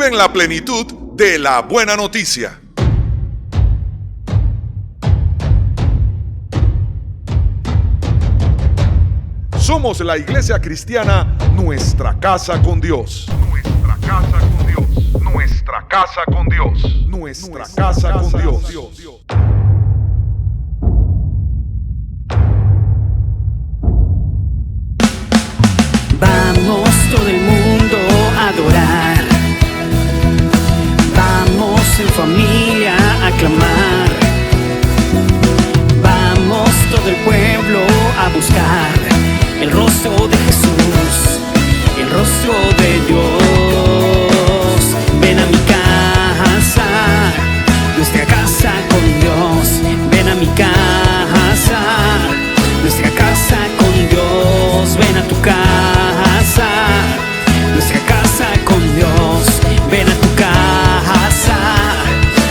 Viven la plenitud de la buena noticia. Somos la iglesia cristiana Nuestra Casa con Dios. Nuestra casa con Dios. Nuestra casa con Dios. Nuestra casa con Dios. Vamos todo el mundo a adorar. Vamos en familia a clamar. Vamos todo el pueblo a buscar el rostro de Jesús, el rostro de Dios. Ven a mi casa, nuestra casa con Dios. Ven a mi casa, nuestra casa con Dios. Ven a tu casa, nuestra casa con Dios. Ven a tu casa,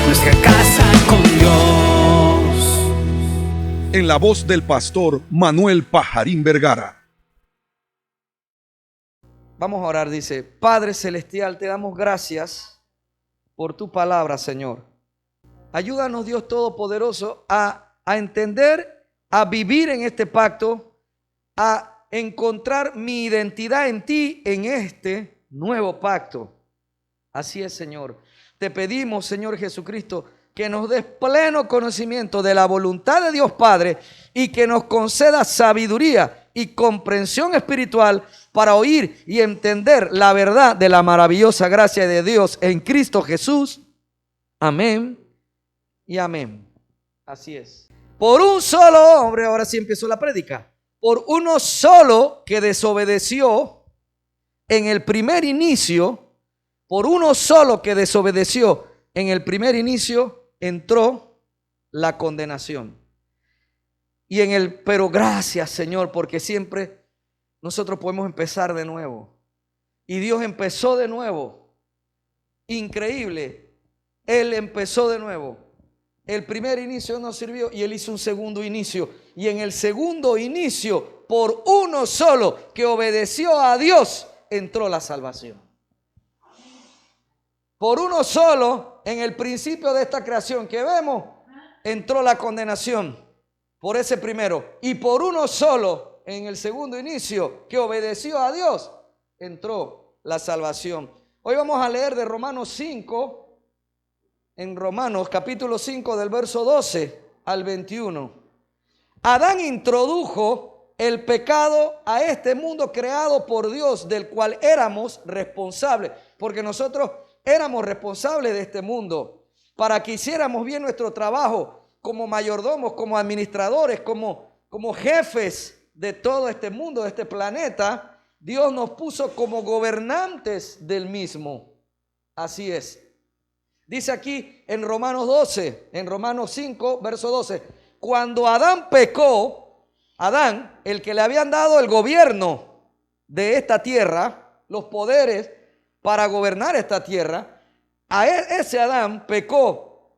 nuestra casa con Dios. En la voz del pastor Manuel Pajarín Vergara. Vamos a orar, dice: Padre Celestial, te damos gracias por tu palabra, Señor. Ayúdanos, Dios Todopoderoso, a entender, a vivir en este pacto, a encontrar mi identidad en ti en este nuevo pacto. Así es, Señor. Te pedimos, Señor Jesucristo, que nos des pleno conocimiento de la voluntad de Dios Padre y que nos conceda sabiduría y comprensión espiritual para oír y entender la verdad de la maravillosa gracia de Dios en Cristo Jesús. Amén y amén. Así es. Por un solo hombre, ahora sí empezó la prédica, por uno solo que desobedeció en el primer inicio, por uno solo que desobedeció en el primer inicio, entró la condenación. Pero gracias, Señor, porque siempre nosotros podemos empezar de nuevo. Y Dios empezó de nuevo. Increíble. Él empezó de nuevo. El primer inicio no sirvió y Él hizo un segundo inicio. Y en el segundo inicio, por uno solo que obedeció a Dios, entró la salvación. Por uno solo, en el principio de esta creación que vemos, entró la condenación. Por ese primero. Y por uno solo, en el segundo inicio, que obedeció a Dios, entró la salvación. Hoy vamos a leer de Romanos 5, en Romanos capítulo 5 del verso 12 al 21. Adán introdujo el pecado a este mundo creado por Dios, del cual éramos responsables, porque nosotros éramos responsables de este mundo, para que hiciéramos bien nuestro trabajo como mayordomos, como administradores, como jefes de todo este mundo, de este planeta. Dios nos puso como gobernantes del mismo. Así es. Dice aquí en Romanos 12, en Romanos 5, verso 12, cuando Adán pecó, Adán, el que le habían dado el gobierno de esta tierra, los poderes para gobernar esta tierra, a ese Adán pecó.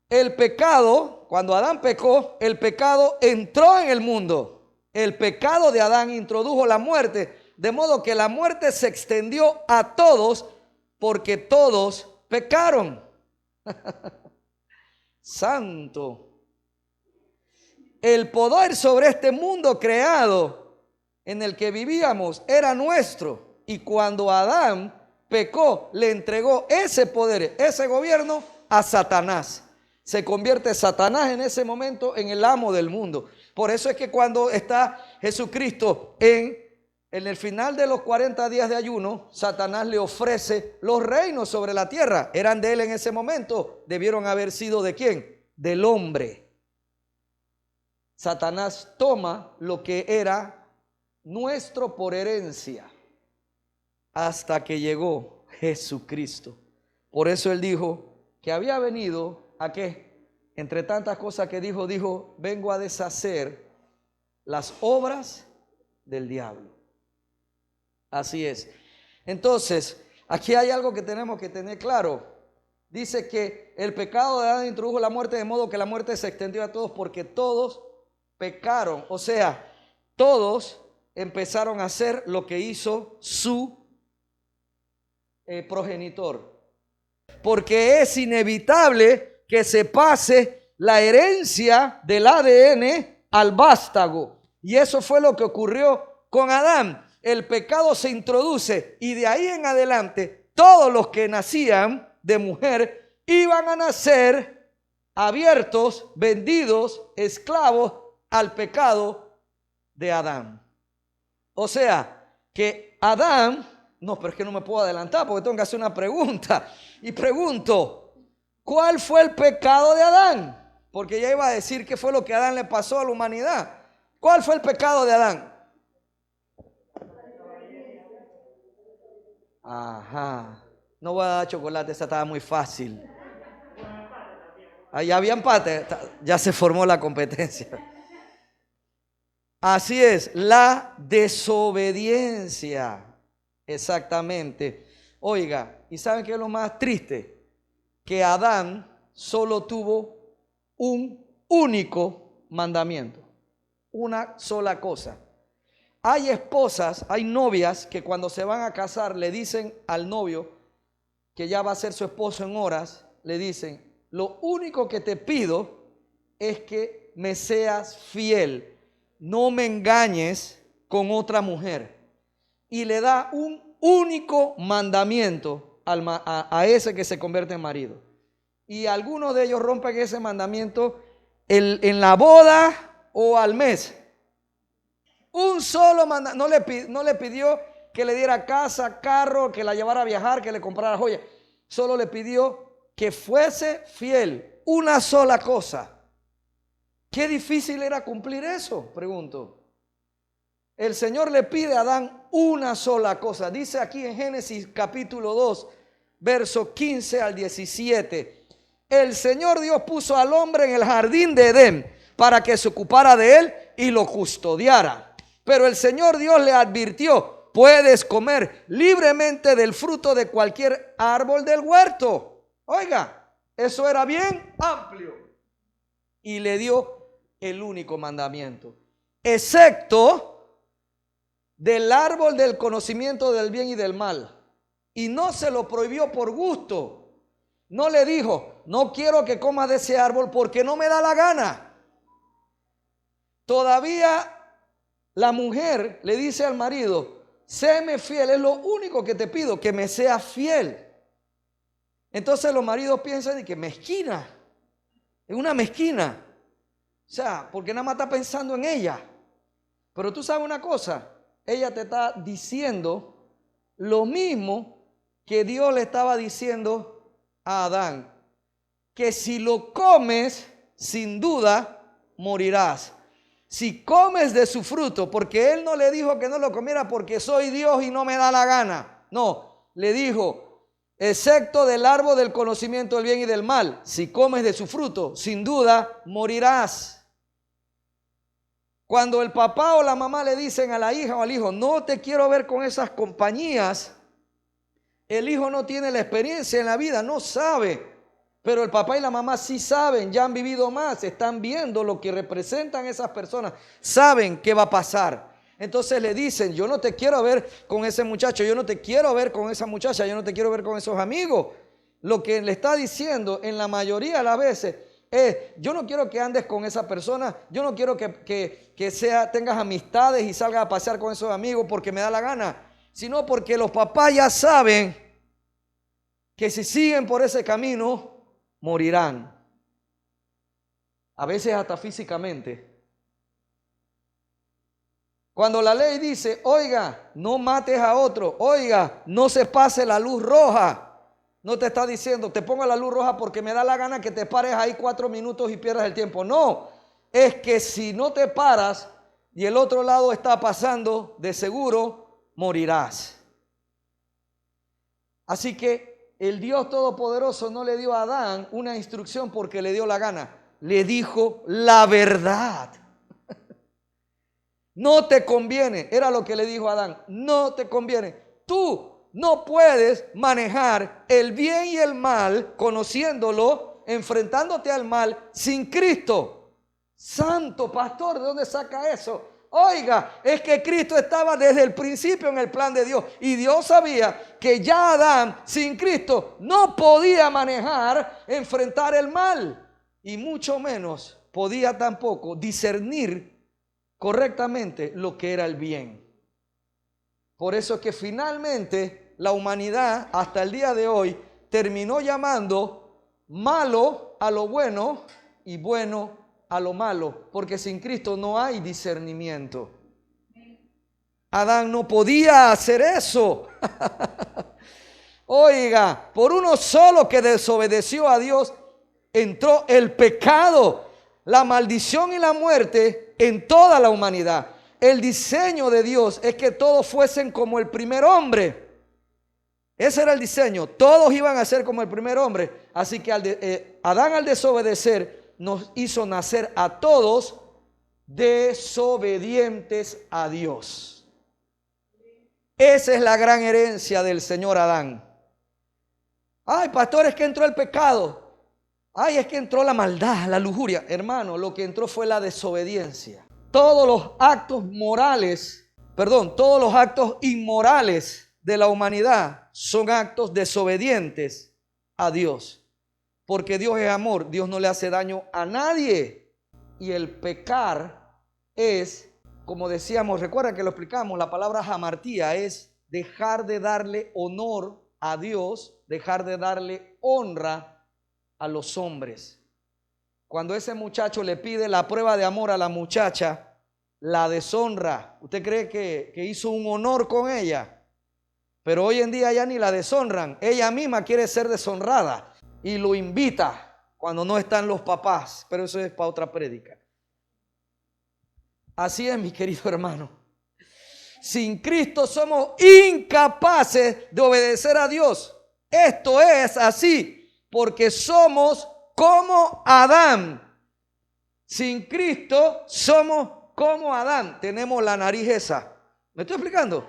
El pecado, cuando Adán pecó, el pecado entró en el mundo. El pecado de Adán introdujo la muerte, de modo que la muerte se extendió a todos porque todos pecaron. Santo. El poder sobre este mundo creado en el que vivíamos era nuestro. Y cuando Adán pecó, le entregó ese poder, ese gobierno a Satanás. Se convierte Satanás en ese momento en el amo del mundo. Por eso es que cuando está Jesucristo en el final de los 40 días de ayuno, Satanás le ofrece los reinos sobre la tierra. Eran de él en ese momento. Debieron haber sido ¿de quién? Del hombre. Satanás toma lo que era nuestro por herencia hasta que llegó Jesucristo. Por eso él dijo que había venido ¿a qué? Entre tantas cosas que dijo, vengo a deshacer las obras del diablo. Así es. Entonces, aquí hay algo que tenemos que tener claro. Dice que el pecado de Adán introdujo la muerte, de modo que la muerte se extendió a todos porque todos pecaron. O sea, todos empezaron a hacer lo que hizo su progenitor. porque es inevitable que se pase la herencia del ADN al vástago. Y eso fue lo que ocurrió con Adán. El pecado se introduce y de ahí en adelante todos los que nacían de mujer iban a nacer abiertos, vendidos, esclavos al pecado de Adán. O sea, que Adán, no, pero es que no me puedo adelantar porque tengo que hacer una pregunta. Y pregunto, ¿cuál fue el pecado de Adán? Porque ya iba a decir qué fue lo que a Adán le pasó a la humanidad. ¿Cuál fue el pecado de Adán? Ajá. No voy a dar chocolate, esa estaba muy fácil. Ahí había empate, ya se formó la competencia. Así es, la desobediencia. Exactamente. Oiga, ¿y saben qué es lo más triste? Que Adán solo tuvo un único mandamiento. Una sola cosa. Hay esposas, hay novias que cuando se van a casar le dicen al novio que ya va a ser su esposo en horas, le dicen, lo único que te pido es que me seas fiel, no me engañes con otra mujer. Y le da un único mandamiento a ese que se convierte en marido. Y algunos de ellos rompen ese mandamiento en la boda o al mes. Un solo mandamiento. No le pidió que le diera casa, carro, que la llevara a viajar, que le comprara joyas. Solo le pidió que fuese fiel. Una sola cosa. ¿Qué difícil era cumplir eso? Pregunto. El Señor le pide a Adán una sola cosa. Dice aquí en Génesis capítulo 2, verso 15 al 17. El Señor Dios puso al hombre en el jardín de Edén para que se ocupara de él y lo custodiara. Pero el Señor Dios le advirtió, puedes comer libremente del fruto de cualquier árbol del huerto. Oiga, eso era bien amplio. Y le dio el único mandamiento, excepto del árbol del conocimiento del bien y del mal. Y no se lo prohibió por gusto. No le dijo, no quiero que comas de ese árbol porque no me da la gana. Todavía la mujer le dice al marido, séme fiel, es lo único que te pido, que me seas fiel. Entonces los maridos piensan de que mezquina, es una mezquina. O sea, porque nada más está pensando en ella. Pero tú sabes una cosa, ella te está diciendo lo mismo que Dios le estaba diciendo a Adán, que si lo comes, sin duda morirás. Si comes de su fruto, porque él no le dijo que no lo comiera porque soy Dios y no me da la gana. No, le dijo, excepto del árbol del conocimiento del bien y del mal, si comes de su fruto, sin duda morirás. Cuando el papá o la mamá le dicen a la hija o al hijo, no te quiero ver con esas compañías, el hijo no tiene la experiencia en la vida, no sabe. Pero el papá y la mamá sí saben, ya han vivido más, están viendo lo que representan esas personas, saben qué va a pasar. Entonces le dicen, yo no te quiero ver con ese muchacho, yo no te quiero ver con esa muchacha, yo no te quiero ver con esos amigos. Lo que le está diciendo en la mayoría de las veces es, yo no quiero que andes con esa persona, yo no quiero que tengas amistades y salgas a pasear con esos amigos porque me da la gana, sino porque los papás ya saben que si siguen por ese camino, morirán. A veces hasta físicamente. Cuando la ley dice, oiga, no mates a otro, oiga, no se pase la luz roja, no te está diciendo, te pongo la luz roja porque me da la gana que te pares ahí 4 minutos y pierdas el tiempo. No, es que si no te paras y el otro lado está pasando, de seguro morirás. Así que el Dios Todopoderoso no le dio a Adán una instrucción porque le dio la gana. Le dijo la verdad. No te conviene, era lo que le dijo a Adán. No te conviene. Tú no puedes manejar el bien y el mal conociéndolo, enfrentándote al mal sin Cristo. Santo pastor, ¿de dónde saca eso? Oiga, es que Cristo estaba desde el principio en el plan de Dios. Y Dios sabía que ya Adán sin Cristo no podía manejar, enfrentar el mal. Y mucho menos podía tampoco discernir correctamente lo que era el bien. Por eso es que finalmente la humanidad hasta el día de hoy terminó llamando malo a lo bueno y bueno a lo malo, porque sin Cristo no hay discernimiento. Adán no podía hacer eso. Oiga, por uno solo que desobedeció a Dios, entró el pecado, la maldición y la muerte en toda la humanidad. El diseño de Dios es que todos fuesen como el primer hombre. Ese era el diseño. Todos iban a ser como el primer hombre. Así que Adán, al desobedecer, nos hizo nacer a todos desobedientes a Dios. Esa es la gran herencia del Señor Adán. Ay, pastor, es que entró el pecado. Ay, es que entró la maldad, la lujuria. Hermano, lo que entró fue la desobediencia. Todos los actos morales, todos los actos inmorales de la humanidad son actos desobedientes a Dios. Porque Dios es amor, Dios no le hace daño a nadie. Y el pecar es, como decíamos, recuerda que lo explicamos, la palabra hamartía es dejar de darle honor a Dios, dejar de darle honra a los hombres. Cuando ese muchacho le pide la prueba de amor a la muchacha, la deshonra. ¿Usted cree que hizo un honor con ella? Pero hoy en día ya ni la deshonran. Ella misma quiere ser deshonrada y lo invita cuando no están los papás. Pero eso es para otra prédica. Así es, mi querido hermano. Sin Cristo somos incapaces de obedecer a Dios. Esto es así porque somos como Adán. Sin Cristo somos como Adán. Tenemos la nariz esa. ¿Me estoy explicando?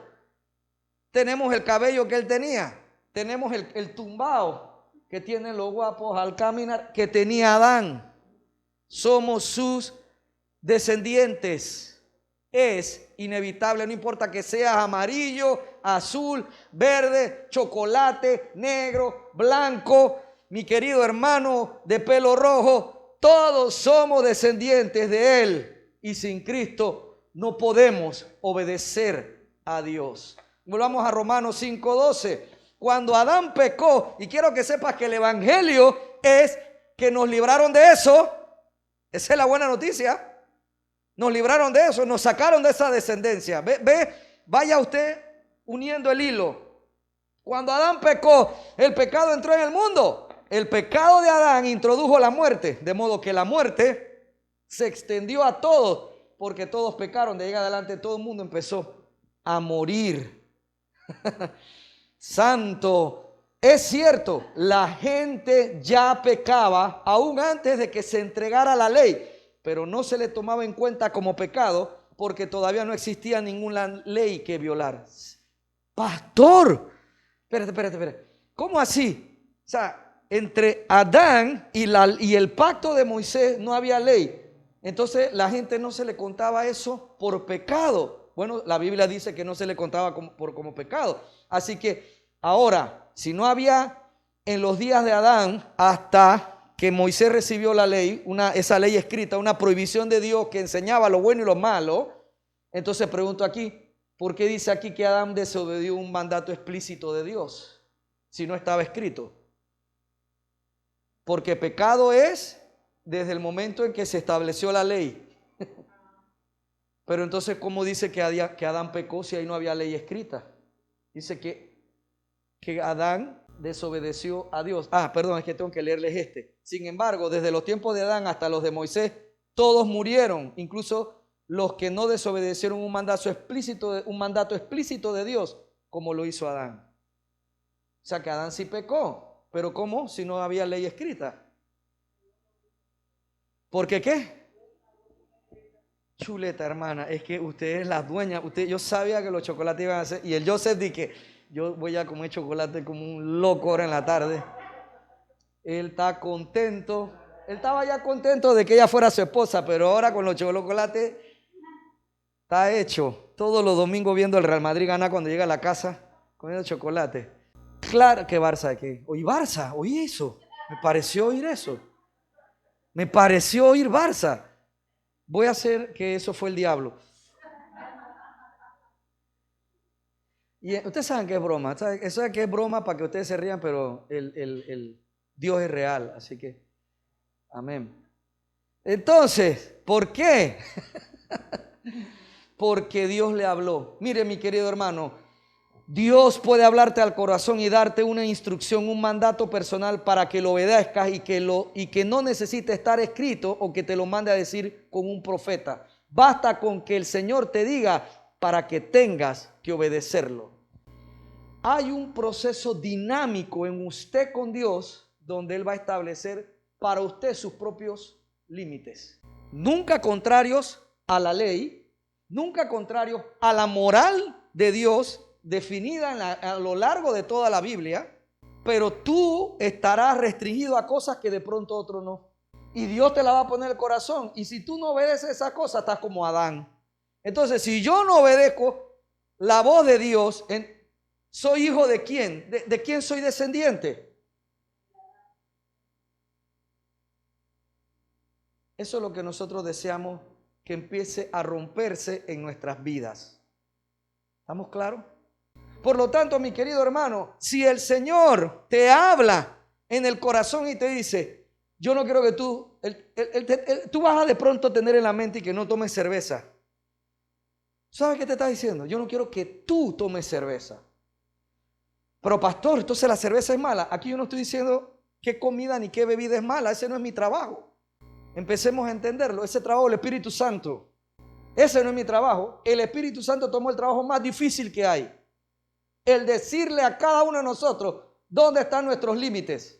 Tenemos el cabello que él tenía. Tenemos el tumbao que tienen los guapos al caminar que tenía Adán. Somos sus descendientes. Es inevitable, no importa que seas amarillo, azul, verde, chocolate, negro, blanco, mi querido hermano de pelo rojo, todos somos descendientes de él. Y sin Cristo no podemos obedecer a Dios. Volvamos a Romanos 5:12. Cuando Adán pecó, y quiero que sepas que el evangelio es que nos libraron de eso. Esa es la buena noticia. Nos libraron de eso, nos sacaron de esa descendencia. Vaya usted uniendo el hilo. Cuando Adán pecó, el pecado entró en el mundo. El pecado de Adán introdujo la muerte, de modo que la muerte se extendió a todos, porque todos pecaron. De ahí en adelante todo el mundo empezó a morir. Santo, es cierto, la gente ya pecaba aún antes de que se entregara la ley, pero no se le tomaba en cuenta como pecado porque todavía no existía ninguna ley que violar. Pastor, espérate, ¿cómo así? O sea, entre Adán y el pacto de Moisés no había ley. Entonces la gente no se le contaba eso por pecado. Bueno, la Biblia dice que no se le contaba como pecado. Así que ahora, si no había en los días de Adán hasta que Moisés recibió la ley, esa ley escrita, una prohibición de Dios que enseñaba lo bueno y lo malo, entonces pregunto aquí, ¿por qué dice aquí que Adán desobedió un mandato explícito de Dios si no estaba escrito? Porque pecado es desde el momento en que se estableció la ley. Pero entonces, ¿cómo dice que Adán pecó si ahí no había ley escrita? Dice que Adán desobedeció a Dios. Perdón, es que tengo que leerles este. Sin embargo, desde los tiempos de Adán hasta los de Moisés, todos murieron, incluso los que no desobedecieron un mandato explícito de Dios, como lo hizo Adán. O sea que Adán sí pecó, pero ¿cómo? Si no había ley escrita. ¿Por qué qué? Chuleta, hermana, es que usted es la dueña. Yo sabía que los chocolates iban a ser. Y el Joseph dice que yo voy a comer chocolate como un loco ahora en la tarde. Él está contento. Él estaba ya contento de que ella fuera su esposa, pero ahora con los chocolates está hecho. Todos los domingos viendo el Real Madrid ganar cuando llega a la casa, comiendo chocolate. Claro que Barça aquí. Oí Barça, oí eso. Me pareció oír eso. Me pareció oír Barça. Voy a hacer que eso fue el diablo. Y ustedes saben que es broma. Eso es que es broma para que ustedes se rían, pero el Dios es real. Así que, amén. Entonces, ¿por qué? Porque Dios le habló. Mire, mi querido hermano, Dios puede hablarte al corazón y darte una instrucción, un mandato personal para que lo obedezcas y que no necesite estar escrito o que te lo mande a decir con un profeta. Basta con que el Señor te diga para que tengas que obedecerlo. Hay un proceso dinámico en usted con Dios donde Él va a establecer para usted sus propios límites. Nunca contrarios a la ley, nunca contrarios a la moral de Dios definida a lo largo de toda la Biblia, pero tú estarás restringido a cosas que de pronto otro no. Y Dios te la va a poner en el corazón. Y si tú no obedeces esas cosas, estás como Adán. Entonces, si yo no obedezco la voz de Dios, ¿soy hijo de quién? ¿De quién soy descendiente? Eso es lo que nosotros deseamos que empiece a romperse en nuestras vidas. ¿Estamos claros? Por lo tanto, mi querido hermano, si el Señor te habla en el corazón y te dice, yo no quiero que tú vas a de pronto tener en la mente y que no tomes cerveza. ¿Sabes qué te está diciendo? Yo no quiero que tú tomes cerveza. Pero pastor, entonces la cerveza es mala. Aquí yo no estoy diciendo qué comida ni qué bebida es mala. Ese no es mi trabajo. Empecemos a entenderlo. Ese trabajo del Espíritu Santo. Ese no es mi trabajo. El Espíritu Santo tomó el trabajo más difícil que hay. El decirle a cada uno de nosotros dónde están nuestros límites.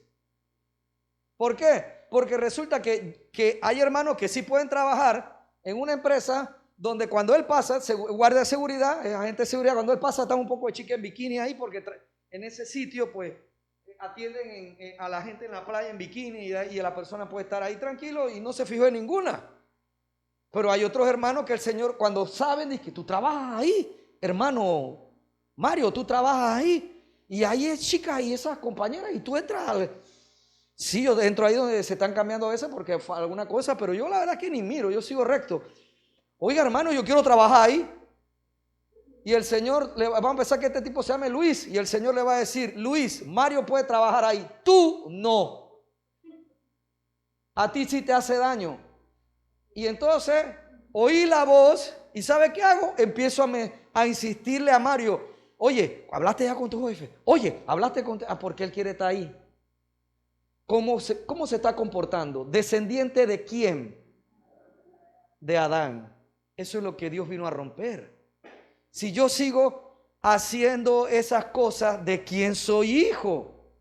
¿Por qué? Porque resulta que hay hermanos que sí pueden trabajar en una empresa donde cuando él pasa, guardia de seguridad, agente de seguridad, cuando él pasa está un poco de chica en bikini ahí porque en ese sitio pues atienden a la gente en la playa en bikini y la persona puede estar ahí tranquilo y no se fijó en ninguna. Pero hay otros hermanos que el Señor cuando saben dice que tú trabajas ahí, hermano Mario, tú trabajas ahí y ahí es chicas y esas compañeras y tú entras sí, yo entro ahí donde se están cambiando a veces porque fue alguna cosa, pero yo la verdad que ni miro, yo sigo recto. Oiga hermano, yo quiero trabajar ahí. Y el Señor le va a empezar que este tipo se llame Luis y el Señor le va a decir, Luis, Mario puede trabajar ahí, tú no. A ti sí te hace daño. Y entonces oí la voz y ¿sabe qué hago? Empiezo a insistirle a Mario. Oye, ¿hablaste ya con tu jefe? Oye, ¿hablaste con... porque él quiere estar ahí. ¿Cómo se está comportando? ¿Descendiente de quién? De Adán. Eso es lo que Dios vino a romper. Si yo sigo haciendo esas cosas, ¿de quién soy hijo?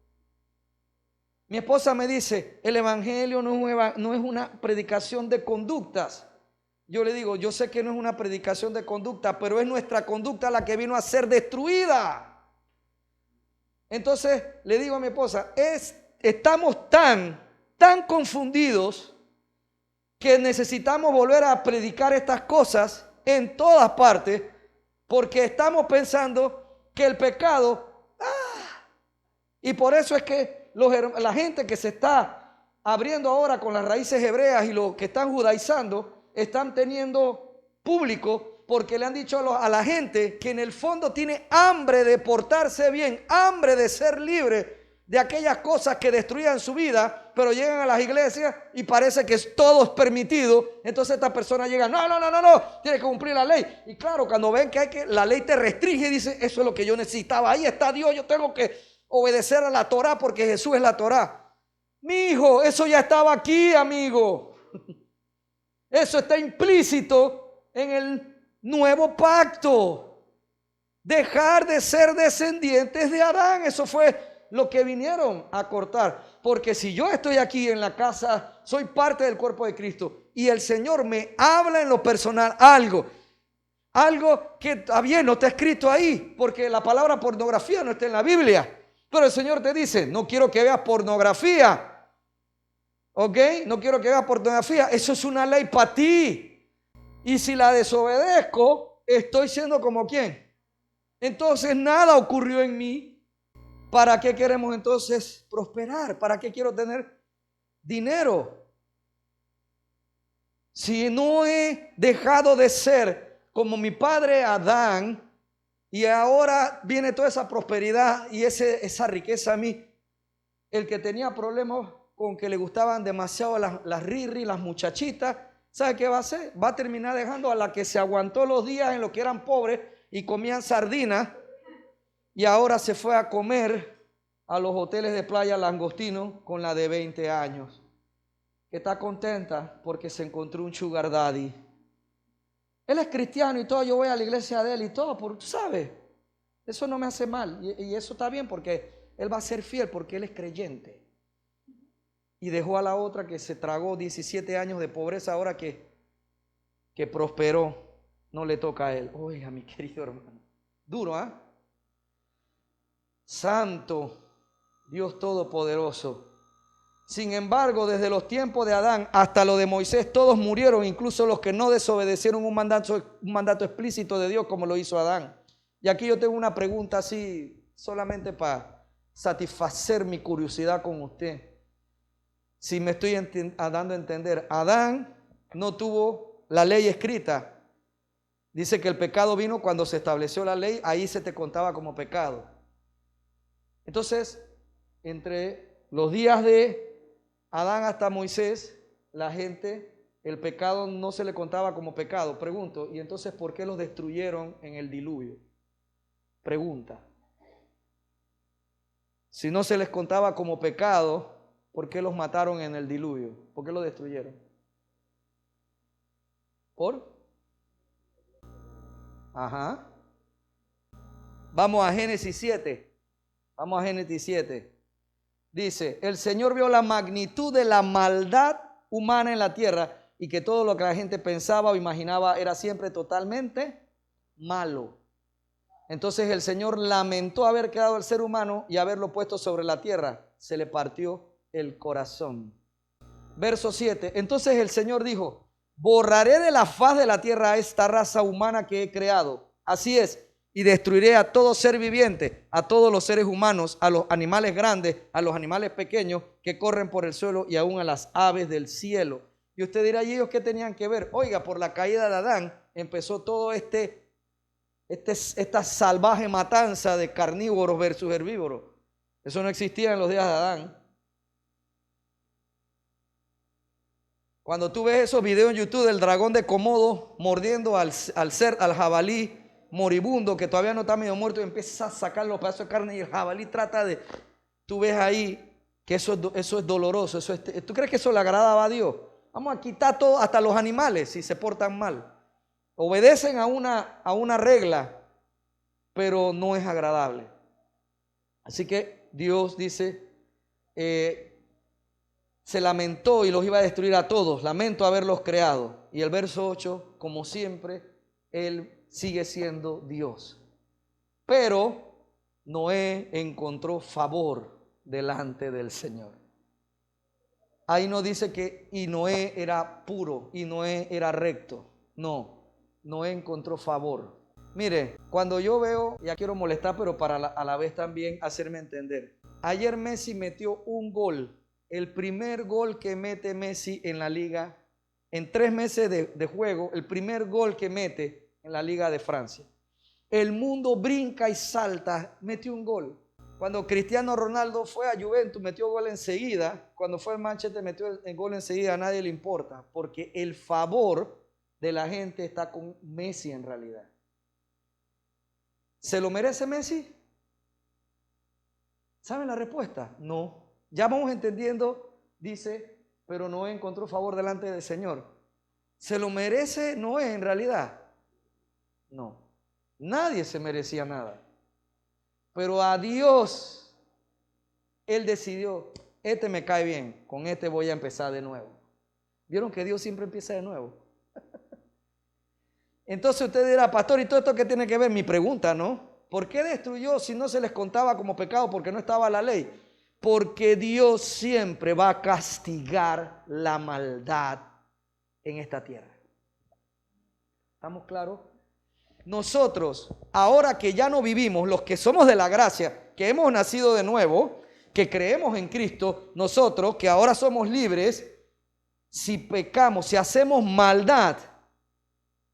Mi esposa me dice, el evangelio no es una predicación de conductas. Yo le digo, yo sé que no es una predicación de conducta, pero es nuestra conducta la que vino a ser destruida. Entonces le digo a mi esposa, estamos tan confundidos que necesitamos volver a predicar estas cosas en todas partes, porque estamos pensando que el pecado, y por eso es que la gente que se está abriendo ahora con las raíces hebreas y los que están judaizando, están teniendo público porque le han dicho a la gente que en el fondo tiene hambre de portarse bien, hambre de ser libre de aquellas cosas que destruían su vida, pero llegan a las iglesias y parece que todo es permitido. Entonces esta persona llega, no, tiene que cumplir la ley. Y claro, cuando ven que la ley te restringe, dice, eso es lo que yo necesitaba, ahí está Dios, yo tengo que obedecer a la Torá porque Jesús es la Torá. Mi hijo, eso ya estaba aquí, amigo. Eso está implícito en el nuevo pacto. Dejar de ser descendientes de Adán, eso fue lo que vinieron a cortar. Porque si yo estoy aquí en la casa, soy parte del cuerpo de Cristo y el Señor me habla en lo personal algo que también no está escrito ahí, porque la palabra pornografía no está en la Biblia, pero el Señor te dice, no quiero que veas pornografía. ¿Ok? No quiero que veas pornografía. Eso es una ley para ti. Y si la desobedezco, estoy siendo como quién. Entonces nada ocurrió en mí. ¿Para qué queremos entonces prosperar? ¿Para qué quiero tener dinero? Si no he dejado de ser como mi padre Adán, y ahora viene toda esa prosperidad y esa riqueza a mí, el que tenía problemas con que le gustaban demasiado las riri, las muchachitas, ¿sabe qué va a hacer? Va a terminar dejando a la que se aguantó los días en los que eran pobres y comían sardinas, y ahora se fue a comer a los hoteles de playa langostino con la de 20 años. Que está contenta porque se encontró un sugar daddy. Él es cristiano y todo, yo voy a la iglesia de él y todo, porque tú sabes, eso no me hace mal. Y eso está bien porque él va a ser fiel porque él es creyente. Y dejó a la otra que se tragó 17 años de pobreza, ahora que prosperó, no le toca a él. Oiga, mi querido hermano, duro, ¿ah? Santo Dios Todopoderoso. Sin embargo, desde los tiempos de Adán hasta lo de Moisés, todos murieron, incluso los que no desobedecieron un mandato explícito de Dios como lo hizo Adán. Y aquí yo tengo una pregunta así, solamente para satisfacer mi curiosidad con usted. Si me estoy dando a entender, Adán no tuvo la ley escrita. Dice que el pecado vino cuando se estableció la ley, ahí se te contaba como pecado. Entonces, entre los días de Adán hasta Moisés, la gente, el pecado no se le contaba como pecado. Pregunto, ¿y entonces por qué los destruyeron en el diluvio? Pregunta. Si no se les contaba como pecado, ¿por qué los mataron en el diluvio? ¿Por qué los destruyeron? ¿Por? Ajá. Vamos a Génesis 7. Vamos a Génesis 7. Dice, el Señor vio la magnitud de la maldad humana en la tierra y que todo lo que la gente pensaba o imaginaba era siempre totalmente malo. Entonces el Señor lamentó haber creado al ser humano y haberlo puesto sobre la tierra. Se le partió el corazón. Verso 7. Entonces el Señor dijo, borraré de la faz de la tierra a esta raza humana que he creado. Así es. Y destruiré a todo ser viviente, a todos los seres humanos, a los animales grandes, a los animales pequeños que corren por el suelo y aún a las aves del cielo. Y usted dirá, ¿y ellos qué tenían que ver? Oiga, por la caída de Adán empezó todo esta salvaje matanza de carnívoros versus herbívoros. Eso no existía en los días de Adán. Cuando tú ves esos videos en YouTube del dragón de Komodo mordiendo al jabalí moribundo que todavía no está medio muerto y empieza a sacar los pedazos de carne y el jabalí trata de... Tú ves ahí que eso es doloroso. ¿Tú crees que eso le agradaba a Dios? Vamos a quitar todo, hasta los animales, si se portan mal. Obedecen a una regla, pero no es agradable. Así que Dios dice, se lamentó y los iba a destruir a todos. Lamento haberlos creado. Y el verso 8, como siempre, Él sigue siendo Dios. Pero Noé encontró favor delante del Señor. Ahí no dice que y Noé era puro y Noé era recto. No, Noé encontró favor. Mire, cuando yo veo, ya quiero molestar, pero a la vez también hacerme entender. Ayer Messi metió un gol, el primer gol que mete Messi en la liga, en 3 meses de juego, el primer gol que mete en la Liga de Francia. El mundo brinca y salta, metió un gol. Cuando Cristiano Ronaldo fue a Juventus, metió gol enseguida. Cuando fue a Manchester, metió el gol enseguida. A nadie le importa, porque el favor de la gente está con Messi en realidad. ¿Se lo merece Messi? ¿Saben la respuesta? No. Ya vamos entendiendo, dice, pero Noé encontró favor delante del Señor. ¿Se lo merece Noé en realidad? No, nadie se merecía nada. Pero a Dios, Él decidió, este me cae bien, con este voy a empezar de nuevo. ¿Vieron que Dios siempre empieza de nuevo? Entonces usted dirá, pastor, ¿y todo esto qué tiene que ver? Mi pregunta, ¿no? ¿Por qué destruyó si no se les contaba como pecado? Porque no estaba la ley. Porque Dios siempre va a castigar la maldad en esta tierra. ¿Estamos claros? nosotros, ahora que ya no vivimos, los que somos de la gracia, que hemos nacido de nuevo, que creemos en Cristo, nosotros que ahora somos libres, si pecamos, si hacemos maldad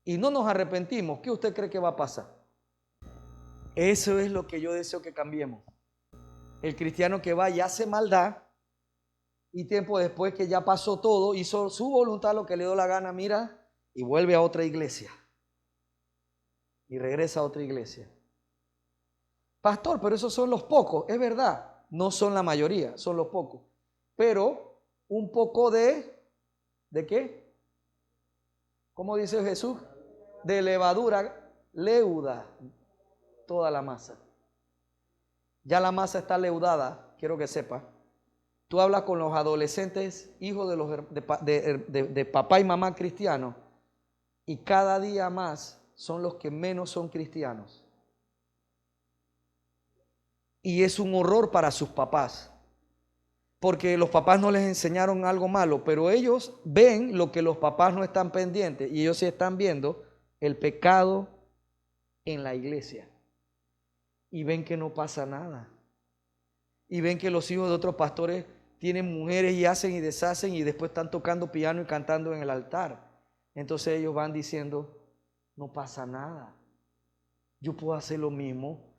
y no nos arrepentimos, ¿qué usted cree que va a pasar? Eso es lo que yo deseo que cambiemos. El cristiano que va y hace maldad y tiempo después que ya pasó todo, hizo su voluntad, lo que le dio la gana, mira, y vuelve a otra iglesia. Y regresa a otra iglesia. Pastor, pero esos son los pocos. Es verdad, no son la mayoría, son los pocos. Pero un poco ¿de qué? ¿Cómo dice Jesús? De levadura, leuda toda la masa. Ya la masa está leudada, quiero que sepa. Tú hablas con los adolescentes, hijos de papá y mamá cristianos, y cada día más son los que menos son cristianos. Y es un horror para sus papás, porque los papás no les enseñaron algo malo, pero ellos ven lo que los papás no están pendientes, y ellos sí están viendo el pecado en la iglesia. Y ven que no pasa nada. Y ven que los hijos de otros pastores tienen mujeres y hacen y deshacen y después están tocando piano y cantando en el altar. Entonces ellos van diciendo, no pasa nada. Yo puedo hacer lo mismo.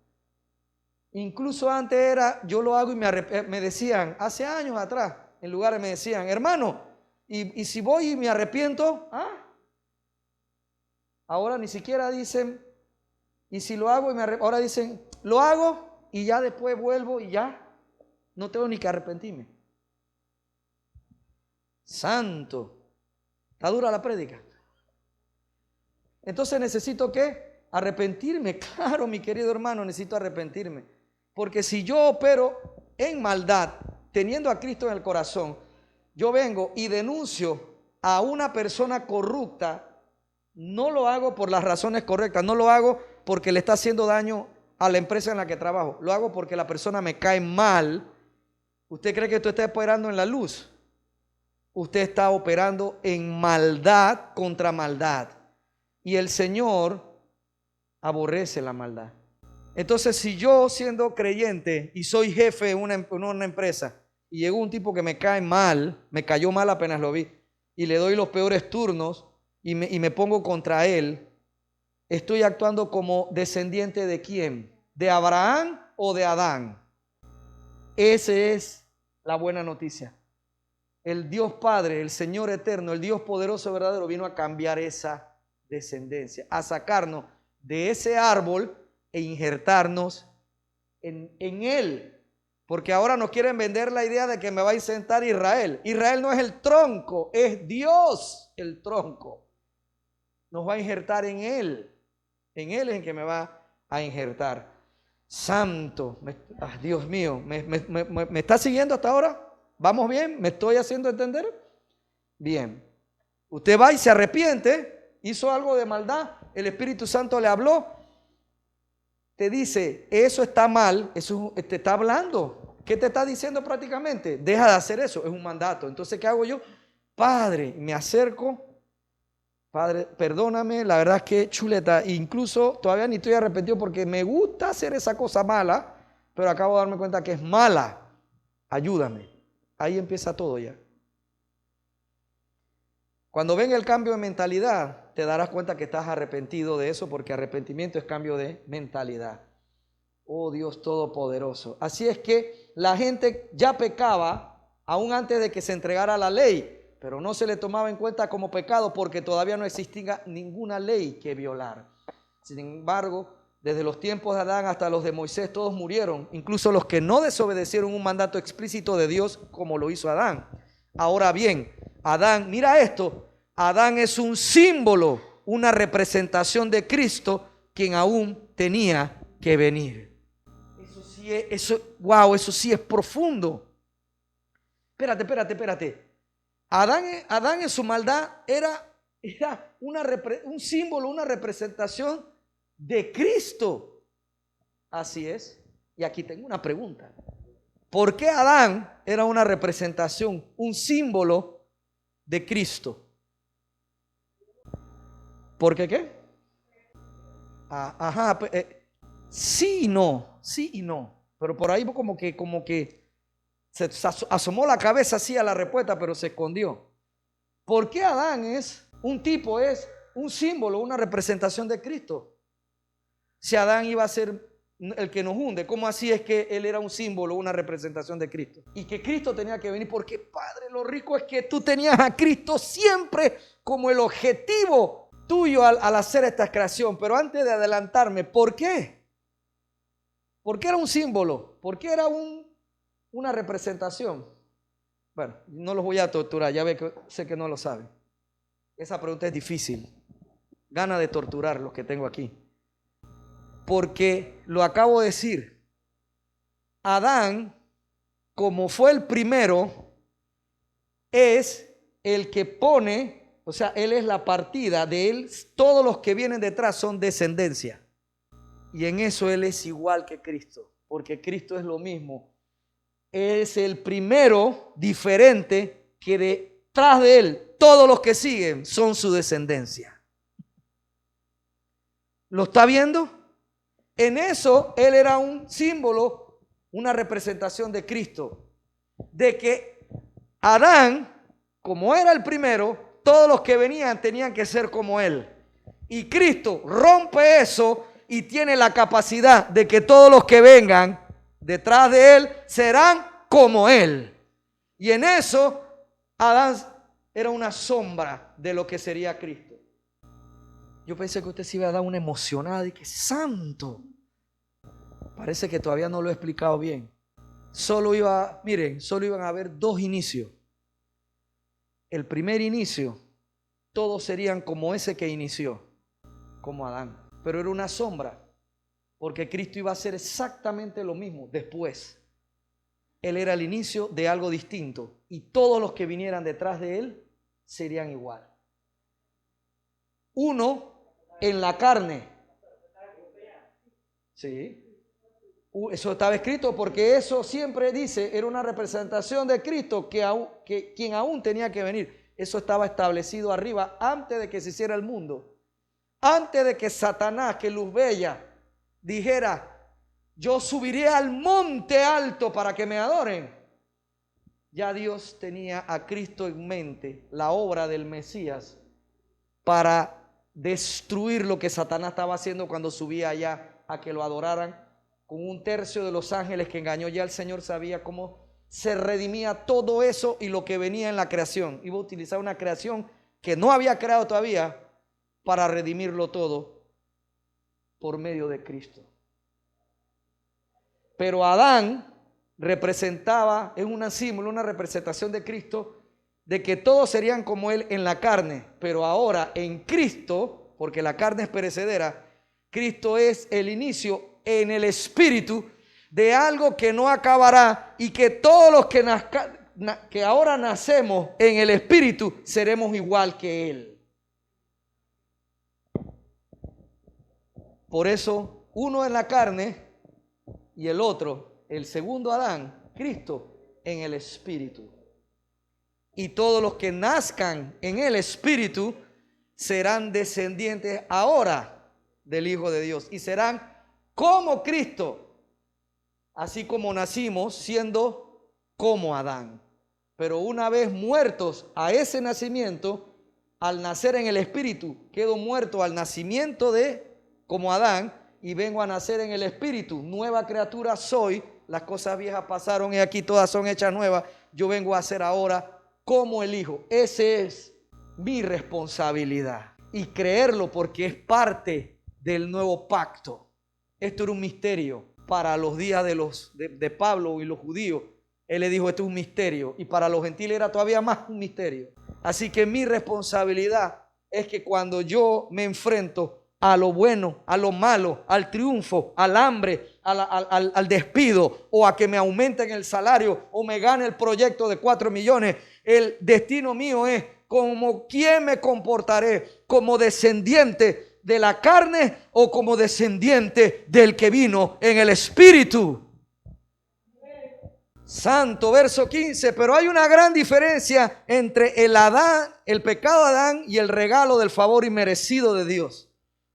Incluso antes era, yo lo hago y me decían, hace años atrás, en lugares me decían, hermano, y si voy y me arrepiento, ahora ni siquiera dicen, y si lo hago y ahora dicen, lo hago y ya después vuelvo y ya, no tengo ni que arrepentirme. Santo, está dura la prédica. Entonces necesito ¿qué? Arrepentirme. Claro, mi querido hermano, necesito arrepentirme. Porque si yo opero en maldad, teniendo a Cristo en el corazón, yo vengo y denuncio a una persona corrupta, no lo hago por las razones correctas, no lo hago porque le está haciendo daño a la empresa en la que trabajo, lo hago porque la persona me cae mal. ¿Usted cree que usted está operando en la luz? Usted está operando en maldad contra maldad. Y el Señor aborrece la maldad. Entonces, si yo siendo creyente y soy jefe en una empresa y llegó un tipo que me cae mal, me cayó mal apenas lo vi, y le doy los peores turnos y me pongo contra él, estoy actuando como descendiente ¿de quién? ¿De Abraham o de Adán? Esa es la buena noticia. El Dios Padre, el Señor eterno, el Dios poderoso verdadero vino a cambiar esa descendencia, a sacarnos de ese árbol e injertarnos en Él. Porque ahora nos quieren vender la idea de que me va a insertar Israel. Israel no es el tronco, es Dios el tronco. Nos va a injertar en Él. En Él es en que me va a injertar. Santo, Dios mío, ¿me está siguiendo hasta ahora? ¿Vamos bien? ¿Me estoy haciendo entender? Bien. Usted va y se arrepiente, hizo algo de maldad, el Espíritu Santo le habló, te dice, eso está mal, eso te está hablando. ¿Qué te está diciendo prácticamente? Deja de hacer eso, es un mandato. Entonces, ¿qué hago yo? Padre, me acerco. Padre, perdóname, la verdad es que chuleta, incluso todavía ni estoy arrepentido porque me gusta hacer esa cosa mala, pero acabo de darme cuenta que es mala. Ayúdame. Ahí empieza todo ya. Cuando venga el cambio de mentalidad, te darás cuenta que estás arrepentido de eso, porque arrepentimiento es cambio de mentalidad. Oh Dios Todopoderoso. Así es que la gente ya pecaba aún antes de que se entregara la ley, pero no se le tomaba en cuenta como pecado porque todavía no existía ninguna ley que violar. Sin embargo, desde los tiempos de Adán hasta los de Moisés, todos murieron, incluso los que no desobedecieron un mandato explícito de Dios como lo hizo Adán. Ahora bien, Adán, mira esto, Adán es un símbolo, una representación de Cristo, quien aún tenía que venir. Eso sí es, eso sí es profundo. Espérate. Adán en su maldad era un símbolo, una representación de Cristo. Así es. Y aquí tengo una pregunta. ¿Por qué Adán era una representación, un símbolo de Cristo? ¿Por qué qué? Sí y no, sí y no. Pero por ahí como que se asomó la cabeza así a la respuesta, pero se escondió. ¿Por qué Adán es un símbolo, una representación de Cristo? Si Adán iba a ser el que nos hunde, ¿cómo así es que él era un símbolo, una representación de Cristo? Y que Cristo tenía que venir, porque Padre, lo rico es que tú tenías a Cristo siempre como el objetivo tuyo al hacer esta creación. Pero antes de adelantarme, ¿por qué? ¿Por qué era un símbolo? ¿Por qué era una representación? Bueno, no los voy a torturar, ya sé que no lo saben. Esa pregunta es difícil. Gana de torturar los que tengo aquí. Porque lo acabo de decir. Adán, como fue el primero, es el que pone, o sea, él es la partida de él. Todos los que vienen detrás son descendencia. Y en eso él es igual que Cristo, porque Cristo es lo mismo. Es el primero diferente que detrás de él, todos los que siguen son su descendencia. ¿Lo está viendo? En eso él era un símbolo, una representación de Cristo. De que Adán, como era el primero, todos los que venían tenían que ser como él. Y Cristo rompe eso y tiene la capacidad de que todos los que vengan detrás de él serán como él. Y en eso Adán era una sombra de lo que sería Cristo. Yo pensé que usted se iba a dar una emocionada y que santo. Parece que todavía no lo he explicado bien. Solo iban a haber dos inicios. El primer inicio, todos serían como ese que inició, como Adán. Pero era una sombra, porque Cristo iba a hacer exactamente lo mismo después. Él era el inicio de algo distinto y todos los que vinieran detrás de él serían igual. Uno en la carne. Sí. Eso estaba escrito porque eso siempre dice, era una representación de Cristo que quien aún tenía que venir. Eso estaba establecido arriba antes de que se hiciera el mundo. Antes de que Satanás, que luz bella, dijera, yo subiré al monte alto para que me adoren. Ya Dios tenía a Cristo en mente, la obra del Mesías, para destruir lo que Satanás estaba haciendo cuando subía allá a que lo adoraran. Con un tercio de los ángeles que engañó, ya el Señor sabía cómo se redimía todo eso y lo que venía en la creación. Iba a utilizar una creación que no había creado todavía para redimirlo todo por medio de Cristo. Pero Adán representaba, es un símbolo, una representación de Cristo, de que todos serían como él en la carne. Pero ahora en Cristo, porque la carne es perecedera, Cristo es el inicio en el espíritu de algo que no acabará y que todos los que ahora nacemos en el espíritu seremos igual que él. Por eso uno en la carne y el otro, el segundo Adán, Cristo, en el espíritu. Y todos los que nazcan en el espíritu serán descendientes ahora del Hijo de Dios y serán como Cristo, así como nacimos siendo como Adán. Pero una vez muertos a ese nacimiento, al nacer en el espíritu, quedo muerto al nacimiento como Adán y vengo a nacer en el espíritu. Nueva criatura soy, las cosas viejas pasaron y aquí todas son hechas nuevas. Yo vengo a ser ahora como el Hijo. Esa es mi responsabilidad y creerlo porque es parte del nuevo pacto. Esto era un misterio para los días de Pablo y los judíos. Él le dijo, esto es un misterio. Y para los gentiles era todavía más un misterio. Así que mi responsabilidad es que cuando yo me enfrento a lo bueno, a lo malo, al triunfo, al hambre, al despido, o a que me aumenten el salario, o me gane el proyecto de 4 millones, el destino mío es como quién me comportaré, como descendiente de la carne o como descendiente del que vino en el espíritu. Santo, verso 15. Pero hay una gran diferencia entre el pecado de Adán y el regalo del favor inmerecido de Dios.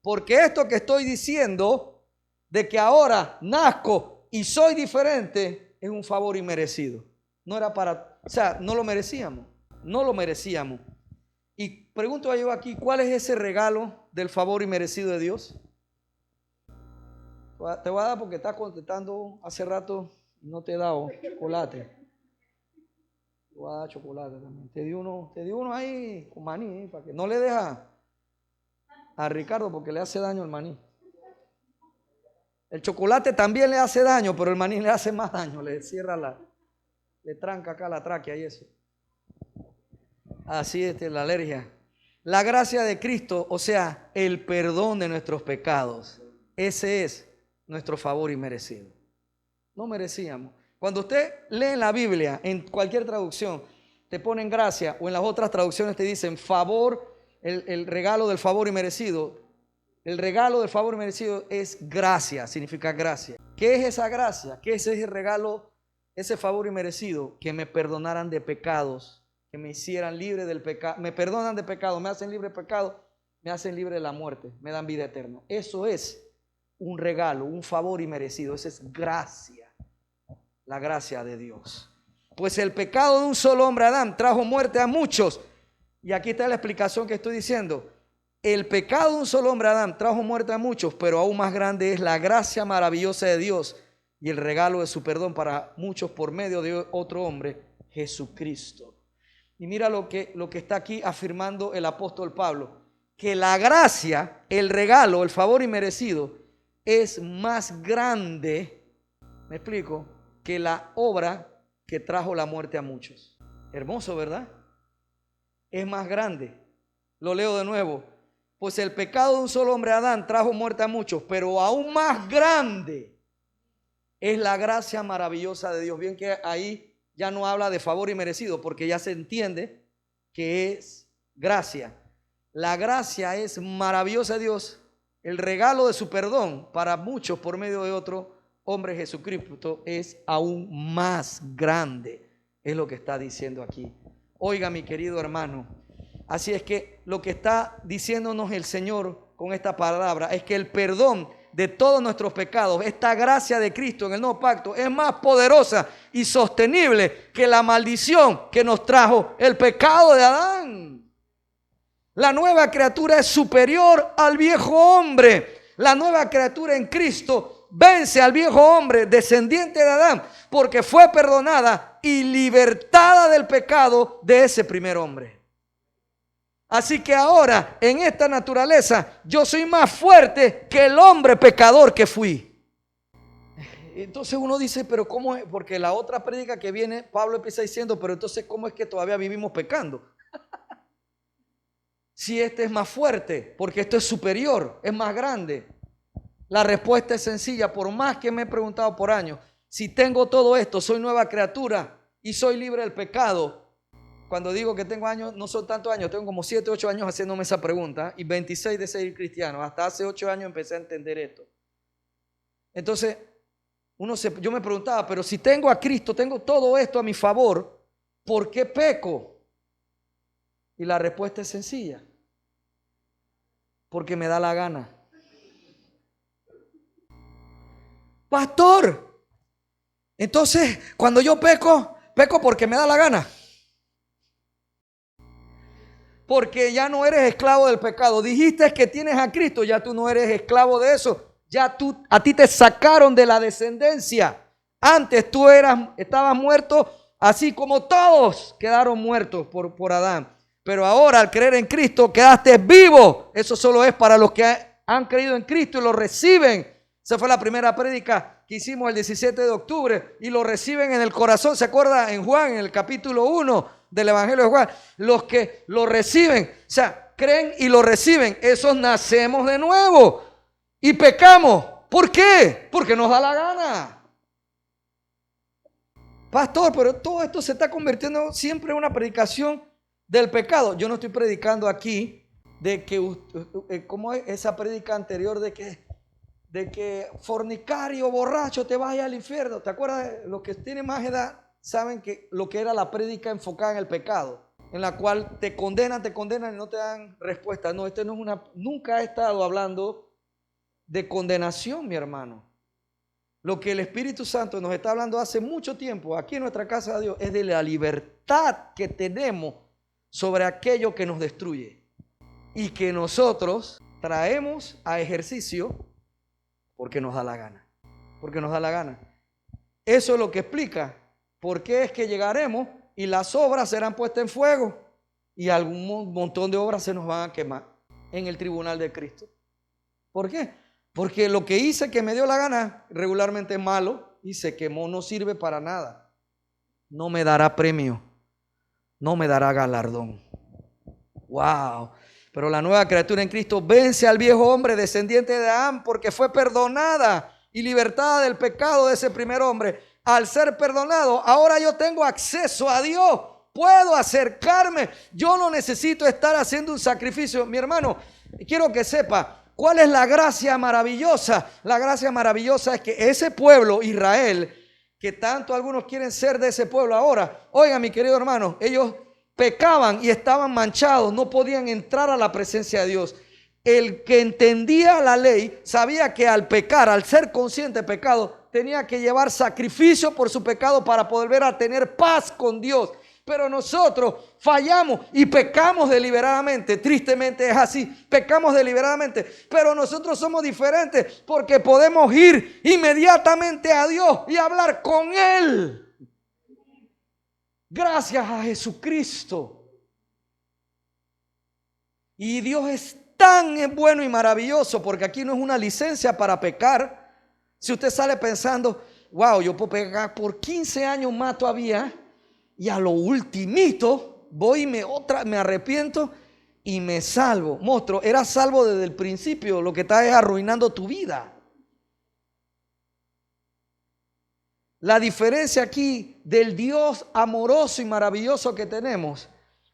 Porque esto que estoy diciendo, de que ahora nazco y soy diferente, es un favor inmerecido. No era para, o sea, no lo merecíamos, no lo merecíamos. Y pregunto yo aquí, ¿cuál es ese regalo del favor inmerecido de Dios? Te voy a dar porque estás contestando hace rato y no te he dado chocolate. Te voy a dar chocolate también. Te di uno ahí con maní, para que no le deja a Ricardo porque le hace daño el maní. El chocolate también le hace daño, pero el maní le hace más daño, le cierra le tranca acá la tráquea y eso. Así es la alergia. La gracia de Cristo, o sea, el perdón de nuestros pecados. Ese es nuestro favor inmerecido. No merecíamos. Cuando usted lee en la Biblia, en cualquier traducción, te ponen gracia, o en las otras traducciones te dicen favor, el regalo del favor inmerecido. El regalo del favor inmerecido es gracia, significa gracia. ¿Qué es esa gracia? ¿Qué es ese regalo, ese favor inmerecido? Que me perdonaran de pecados, que me hicieran libre del pecado. Me perdonan de pecado, me hacen libre de pecado, me hacen libre de la muerte, me dan vida eterna. Eso es un regalo, un favor inmerecido. Esa es gracia, la gracia de Dios. Pues el pecado de un solo hombre, Adán, trajo muerte a muchos. Y aquí está la explicación que estoy diciendo. El pecado de un solo hombre, Adán, trajo muerte a muchos, pero aún más grande es la gracia maravillosa de Dios y el regalo de su perdón para muchos por medio de otro hombre, Jesucristo. Y mira lo que está aquí afirmando el apóstol Pablo, que la gracia, el regalo, el favor inmerecido es más grande, me explico, que la obra que trajo la muerte a muchos. Hermoso, ¿verdad? Es más grande. Lo leo de nuevo. Pues el pecado de un solo hombre, Adán, trajo muerte a muchos, pero aún más grande es la gracia maravillosa de Dios. Bien que ahí ya no habla de favor inmerecido, porque ya se entiende que es gracia. La gracia es maravillosa de Dios, el regalo de su perdón para muchos por medio de otro hombre, Jesucristo, es aún más grande. Es lo que está diciendo aquí. Oiga, mi querido hermano, así es que lo que está diciéndonos el Señor con esta palabra es que el perdón de todos nuestros pecados, esta gracia de Cristo en el nuevo pacto, es más poderosa y sostenible que la maldición que nos trajo el pecado de Adán. La nueva criatura es superior al viejo hombre. La nueva criatura en Cristo vence al viejo hombre, descendiente de Adán, porque fue perdonada y libertada del pecado de ese primer hombre. Así que ahora, en esta naturaleza, yo soy más fuerte que el hombre pecador que fui. Entonces uno dice, pero ¿cómo es? Porque la otra prédica que viene, Pablo empieza diciendo, pero entonces ¿cómo es que todavía vivimos pecando? Si este es más fuerte, porque esto es superior, es más grande. La respuesta es sencilla, por más que me he preguntado por años, si tengo todo esto, soy nueva criatura y soy libre del pecado. Cuando digo que tengo años, no son tantos años, tengo como 7, 8 años haciéndome esa pregunta y 26 de ser cristiano. Hasta hace 8 años empecé a entender esto. Entonces, yo me preguntaba, pero si tengo a Cristo, tengo todo esto a mi favor, ¿por qué peco? Y la respuesta es sencilla. Porque me da la gana. Pastor, entonces cuando yo peco porque me da la gana. Porque ya no eres esclavo del pecado. Dijiste que tienes a Cristo, ya tú no eres esclavo de eso. Ya a ti te sacaron de la descendencia. Antes tú estabas muerto, así como todos quedaron muertos por Adán. Pero ahora al creer en Cristo quedaste vivo. Eso solo es para los que han creído en Cristo y lo reciben. Esa fue la primera prédica que hicimos el 17 de octubre y lo reciben en el corazón. ¿Se acuerda en Juan, en el capítulo 1 del Evangelio de Juan? Los que lo reciben, o sea, creen y lo reciben, esos nacemos de nuevo y pecamos. ¿Por qué? Porque nos da la gana. Pastor, pero todo esto se está convirtiendo siempre en una predicación del pecado. Yo no estoy predicando aquí de que, ¿cómo es esa prédica anterior de que fornicario, borracho, te vaya al infierno? ¿Te acuerdas? Los que tienen más edad saben que lo que era la prédica enfocada en el pecado. en la cual te condenan y no te dan respuesta. No, nunca he estado hablando de condenación, mi hermano. Lo que el Espíritu Santo nos está hablando hace mucho tiempo aquí en nuestra casa de Dios es de la libertad que tenemos sobre aquello que nos destruye y que nosotros traemos a ejercicio porque nos da la gana. Porque nos da la gana. Eso es lo que explica por qué es que llegaremos y las obras serán puestas en fuego y algún montón de obras se nos van a quemar en el tribunal de Cristo. ¿Por qué? Porque lo que hice que me dio la gana regularmente es malo y se quemó, no sirve para nada. No me dará premio, no me dará galardón. ¡Wow! Pero la nueva criatura en Cristo vence al viejo hombre descendiente de Adán porque fue perdonada y libertada del pecado de ese primer hombre. Al ser perdonado, ahora yo tengo acceso a Dios. Puedo acercarme. Yo no necesito estar haciendo un sacrificio. Mi hermano, quiero que sepa cuál es la gracia maravillosa. La gracia maravillosa es que ese pueblo, Israel, que tanto algunos quieren ser de ese pueblo ahora, oiga, mi querido hermano, ellos pecaban y estaban manchados, no podían entrar a la presencia de Dios. El que entendía la ley sabía que al pecar, al ser consciente de pecado, tenía que llevar sacrificio por su pecado para poder volver a tener paz con Dios. Pero nosotros fallamos y pecamos deliberadamente. Tristemente es así, pecamos deliberadamente. Pero nosotros somos diferentes porque podemos ir inmediatamente a Dios y hablar con Él. Gracias a Jesucristo. Y Dios es tan bueno y maravilloso porque aquí no es una licencia para pecar. Si usted sale pensando, wow, yo puedo pecar por 15 años más todavía y a lo ultimito voy y me arrepiento y me salvo. Monstruo, eras salvo desde el principio, lo que está es arruinando tu vida. La diferencia aquí del Dios amoroso y maravilloso que tenemos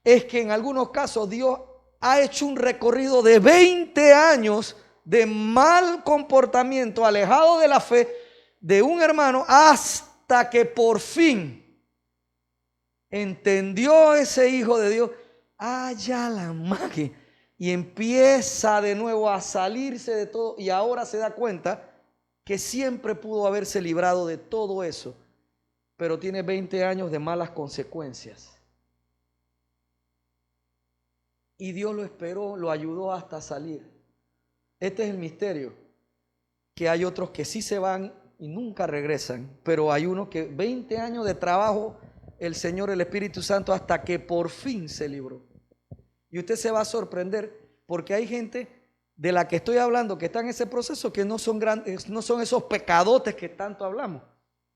es que en algunos casos Dios ha hecho un recorrido de 20 años de mal comportamiento, alejado de la fe de un hermano, hasta que por fin entendió ese hijo de Dios, ya la magia, y empieza de nuevo a salirse de todo y ahora se da cuenta que siempre pudo haberse librado de todo eso, pero tiene 20 años de malas consecuencias. Y Dios lo esperó, lo ayudó hasta salir. Este es el misterio, que hay otros que sí se van y nunca regresan, pero hay unos que 20 años de trabajo, el Señor, el Espíritu Santo, hasta que por fin se libró. Y usted se va a sorprender porque hay gente de la que estoy hablando que está en ese proceso que no son grandes, no son esos pecadotes que tanto hablamos.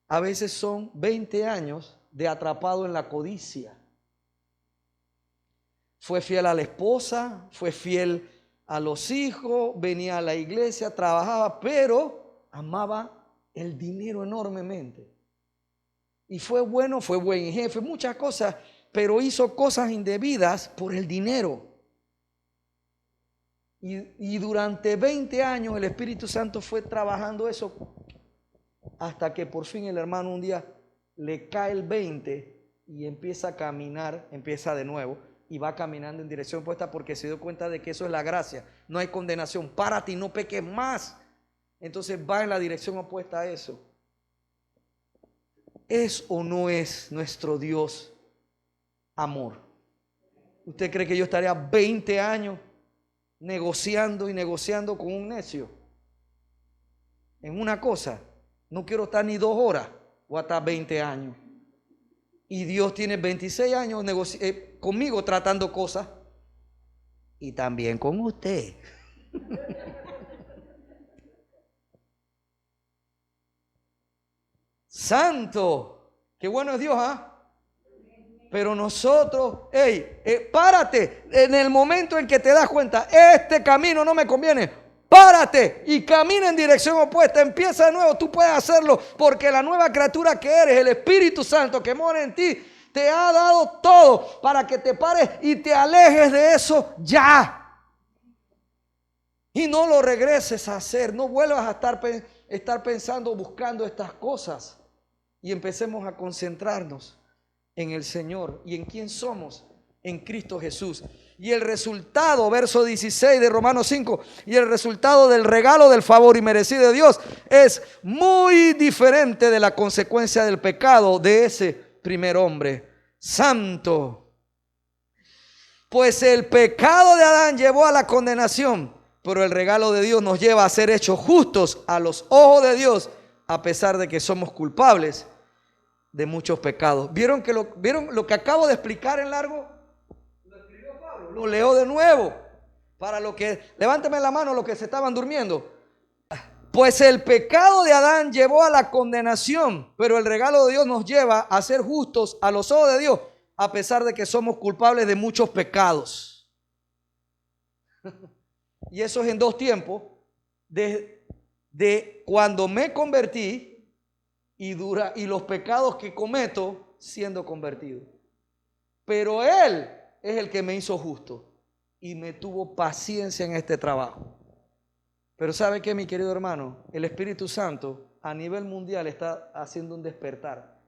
A veces son 20 años de atrapado en la codicia. Fue fiel a la esposa, fue fiel a los hijos, venía a la iglesia, trabajaba, pero amaba el dinero enormemente. Y fue bueno, fue buen jefe, muchas cosas, pero hizo cosas indebidas por el dinero. Y durante 20 años el Espíritu Santo fue trabajando eso hasta que por fin el hermano un día le cae el 20 y empieza a caminar, empieza de nuevo y va caminando en dirección opuesta porque se dio cuenta de que eso es la gracia, no hay condenación, párate y no peques más. Entonces va en la dirección opuesta a eso. ¿Es o no es nuestro Dios amor? ¿Usted cree que yo estaría 20 años negociando y negociando con un necio en una cosa? No quiero estar ni 2 horas o hasta 20 años. Y Dios tiene 26 años conmigo tratando cosas y también con usted. Santo, qué bueno es Dios, Pero nosotros, párate en el momento en que te das cuenta, este camino no me conviene, párate y camina en dirección opuesta, empieza de nuevo, tú puedes hacerlo porque la nueva criatura que eres, el Espíritu Santo que mora en ti, te ha dado todo para que te pares y te alejes de eso ya. Y no lo regreses a hacer, no vuelvas a estar pensando, buscando estas cosas y empecemos a concentrarnos en el Señor y en quién somos en Cristo Jesús. Y el resultado, verso 16 de Romanos 5, y el resultado del regalo del favor inmerecido de Dios es muy diferente de la consecuencia del pecado de ese primer hombre. Santo. Pues el pecado de Adán llevó a la condenación, pero el regalo de Dios nos lleva a ser hechos justos a los ojos de Dios, a pesar de que somos culpables de muchos pecados. ¿Vieron lo que acabo de explicar en largo? Lo escribió Pablo. Lo leo de nuevo. Para lo que, levánteme la mano los que se estaban durmiendo. Pues el pecado de Adán llevó a la condenación, pero el regalo de Dios nos lleva a ser justos a los ojos de Dios, a pesar de que somos culpables de muchos pecados. Y eso es en dos tiempos, de cuando me convertí y los pecados que cometo siendo convertido. Pero Él es el que me hizo justo y me tuvo paciencia en este trabajo. Pero ¿sabe qué, mi querido hermano? El Espíritu Santo a nivel mundial está haciendo un despertar.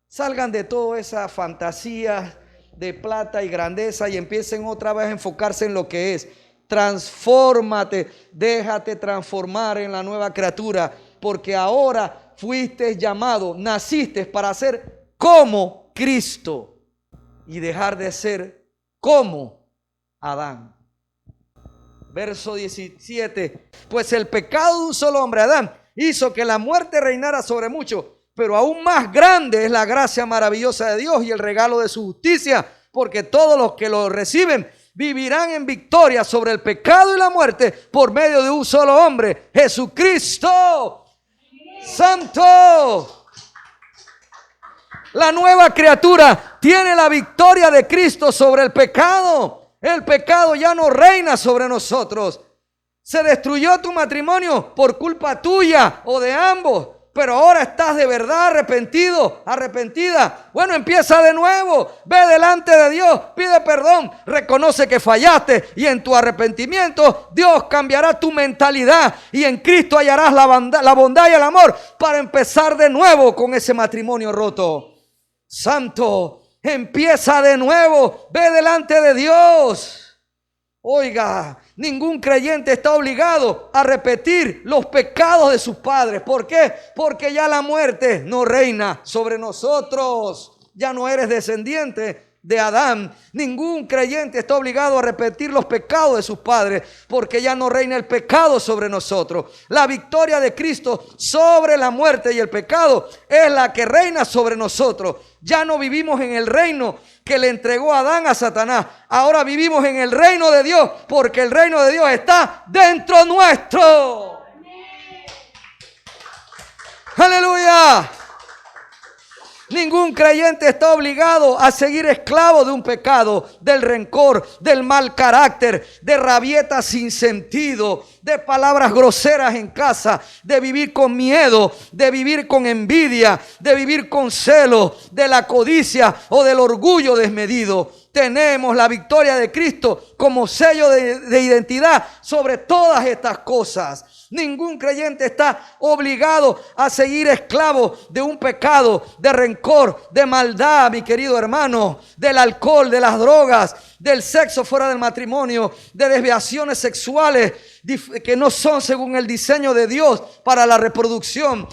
Salgan de todas esas fantasías de plata y grandeza y empiecen otra vez a enfocarse en lo que es. Transfórmate, déjate transformar en la nueva criatura, porque ahora fuiste llamado, naciste para ser como Cristo y dejar de ser como Adán. Verso 17. Pues el pecado de un solo hombre, Adán, hizo que la muerte reinara sobre muchos, pero aún más grande es la gracia maravillosa de Dios y el regalo de su justicia, porque todos los que lo reciben vivirán en victoria sobre el pecado y la muerte por medio de un solo hombre, Jesucristo. Santo. La nueva criatura tiene la victoria de Cristo sobre el pecado. El pecado ya no reina sobre nosotros. Se destruyó tu matrimonio por culpa tuya o de ambos, pero ahora estás de verdad arrepentido, arrepentida. Bueno, empieza de nuevo. Ve delante de Dios, pide perdón, reconoce que fallaste y en tu arrepentimiento Dios cambiará tu mentalidad y en Cristo hallarás la bondad y el amor para empezar de nuevo con ese matrimonio roto. Santo, empieza de nuevo, ve delante de Dios. Oiga, ningún creyente está obligado a repetir los pecados de sus padres. ¿Por qué? Porque ya la muerte no reina sobre nosotros. Ya no eres descendiente de Adán. Ningún creyente está obligado a repetir los pecados de sus padres, porque ya no reina el pecado sobre nosotros. La victoria de Cristo sobre la muerte y el pecado es la que reina sobre nosotros. Ya no vivimos en el reino que le entregó Adán a Satanás. Ahora vivimos en el reino de Dios, porque el reino de Dios está dentro nuestro. ¡Aleluya! Ningún creyente está obligado a seguir esclavo de un pecado, del rencor, del mal carácter, de rabietas sin sentido, de palabras groseras en casa, de vivir con miedo, de vivir con envidia, de vivir con celo, de la codicia o del orgullo desmedido. Tenemos la victoria de Cristo como sello de identidad sobre todas estas cosas. Ningún creyente está obligado a seguir esclavo de un pecado, de rencor, de maldad, mi querido hermano, del alcohol, de las drogas, del sexo fuera del matrimonio, de desviaciones sexuales que no son según el diseño de Dios para la reproducción.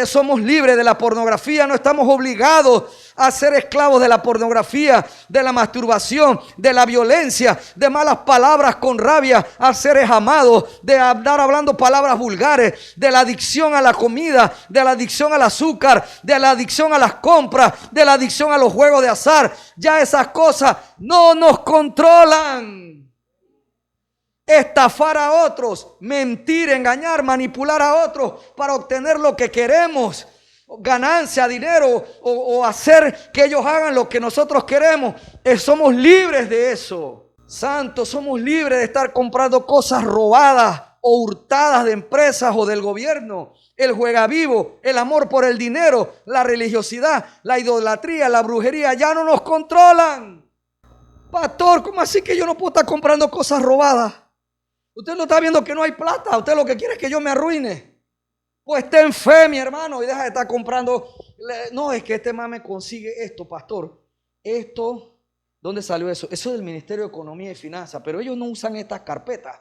Somos libres de la pornografía, no estamos obligados a ser esclavos de la pornografía, de la masturbación, de la violencia, de malas palabras con rabia a seres amados, de andar hablando palabras vulgares, de la adicción a la comida, de la adicción al azúcar, de la adicción a las compras, de la adicción a los juegos de azar. Ya esas cosas no nos controlan. Estafar a otros, mentir, engañar, manipular a otros para obtener lo que queremos, ganancia, dinero o hacer que ellos hagan lo que nosotros queremos. Somos libres de eso. Santos, somos libres de estar comprando cosas robadas o hurtadas de empresas o del gobierno. El juegavivo, el amor por el dinero, la religiosidad, la idolatría, la brujería ya no nos controlan. Pastor, ¿cómo así que yo no puedo estar comprando cosas robadas? Usted no está viendo que no hay plata. Usted lo que quiere es que yo me arruine. Pues ten fe, mi hermano, y deja de estar comprando. No, es que este más me consigue esto, pastor. Esto ¿Dónde salió eso? Eso es del Ministerio de Economía y Finanzas, pero ellos no usan estas carpetas.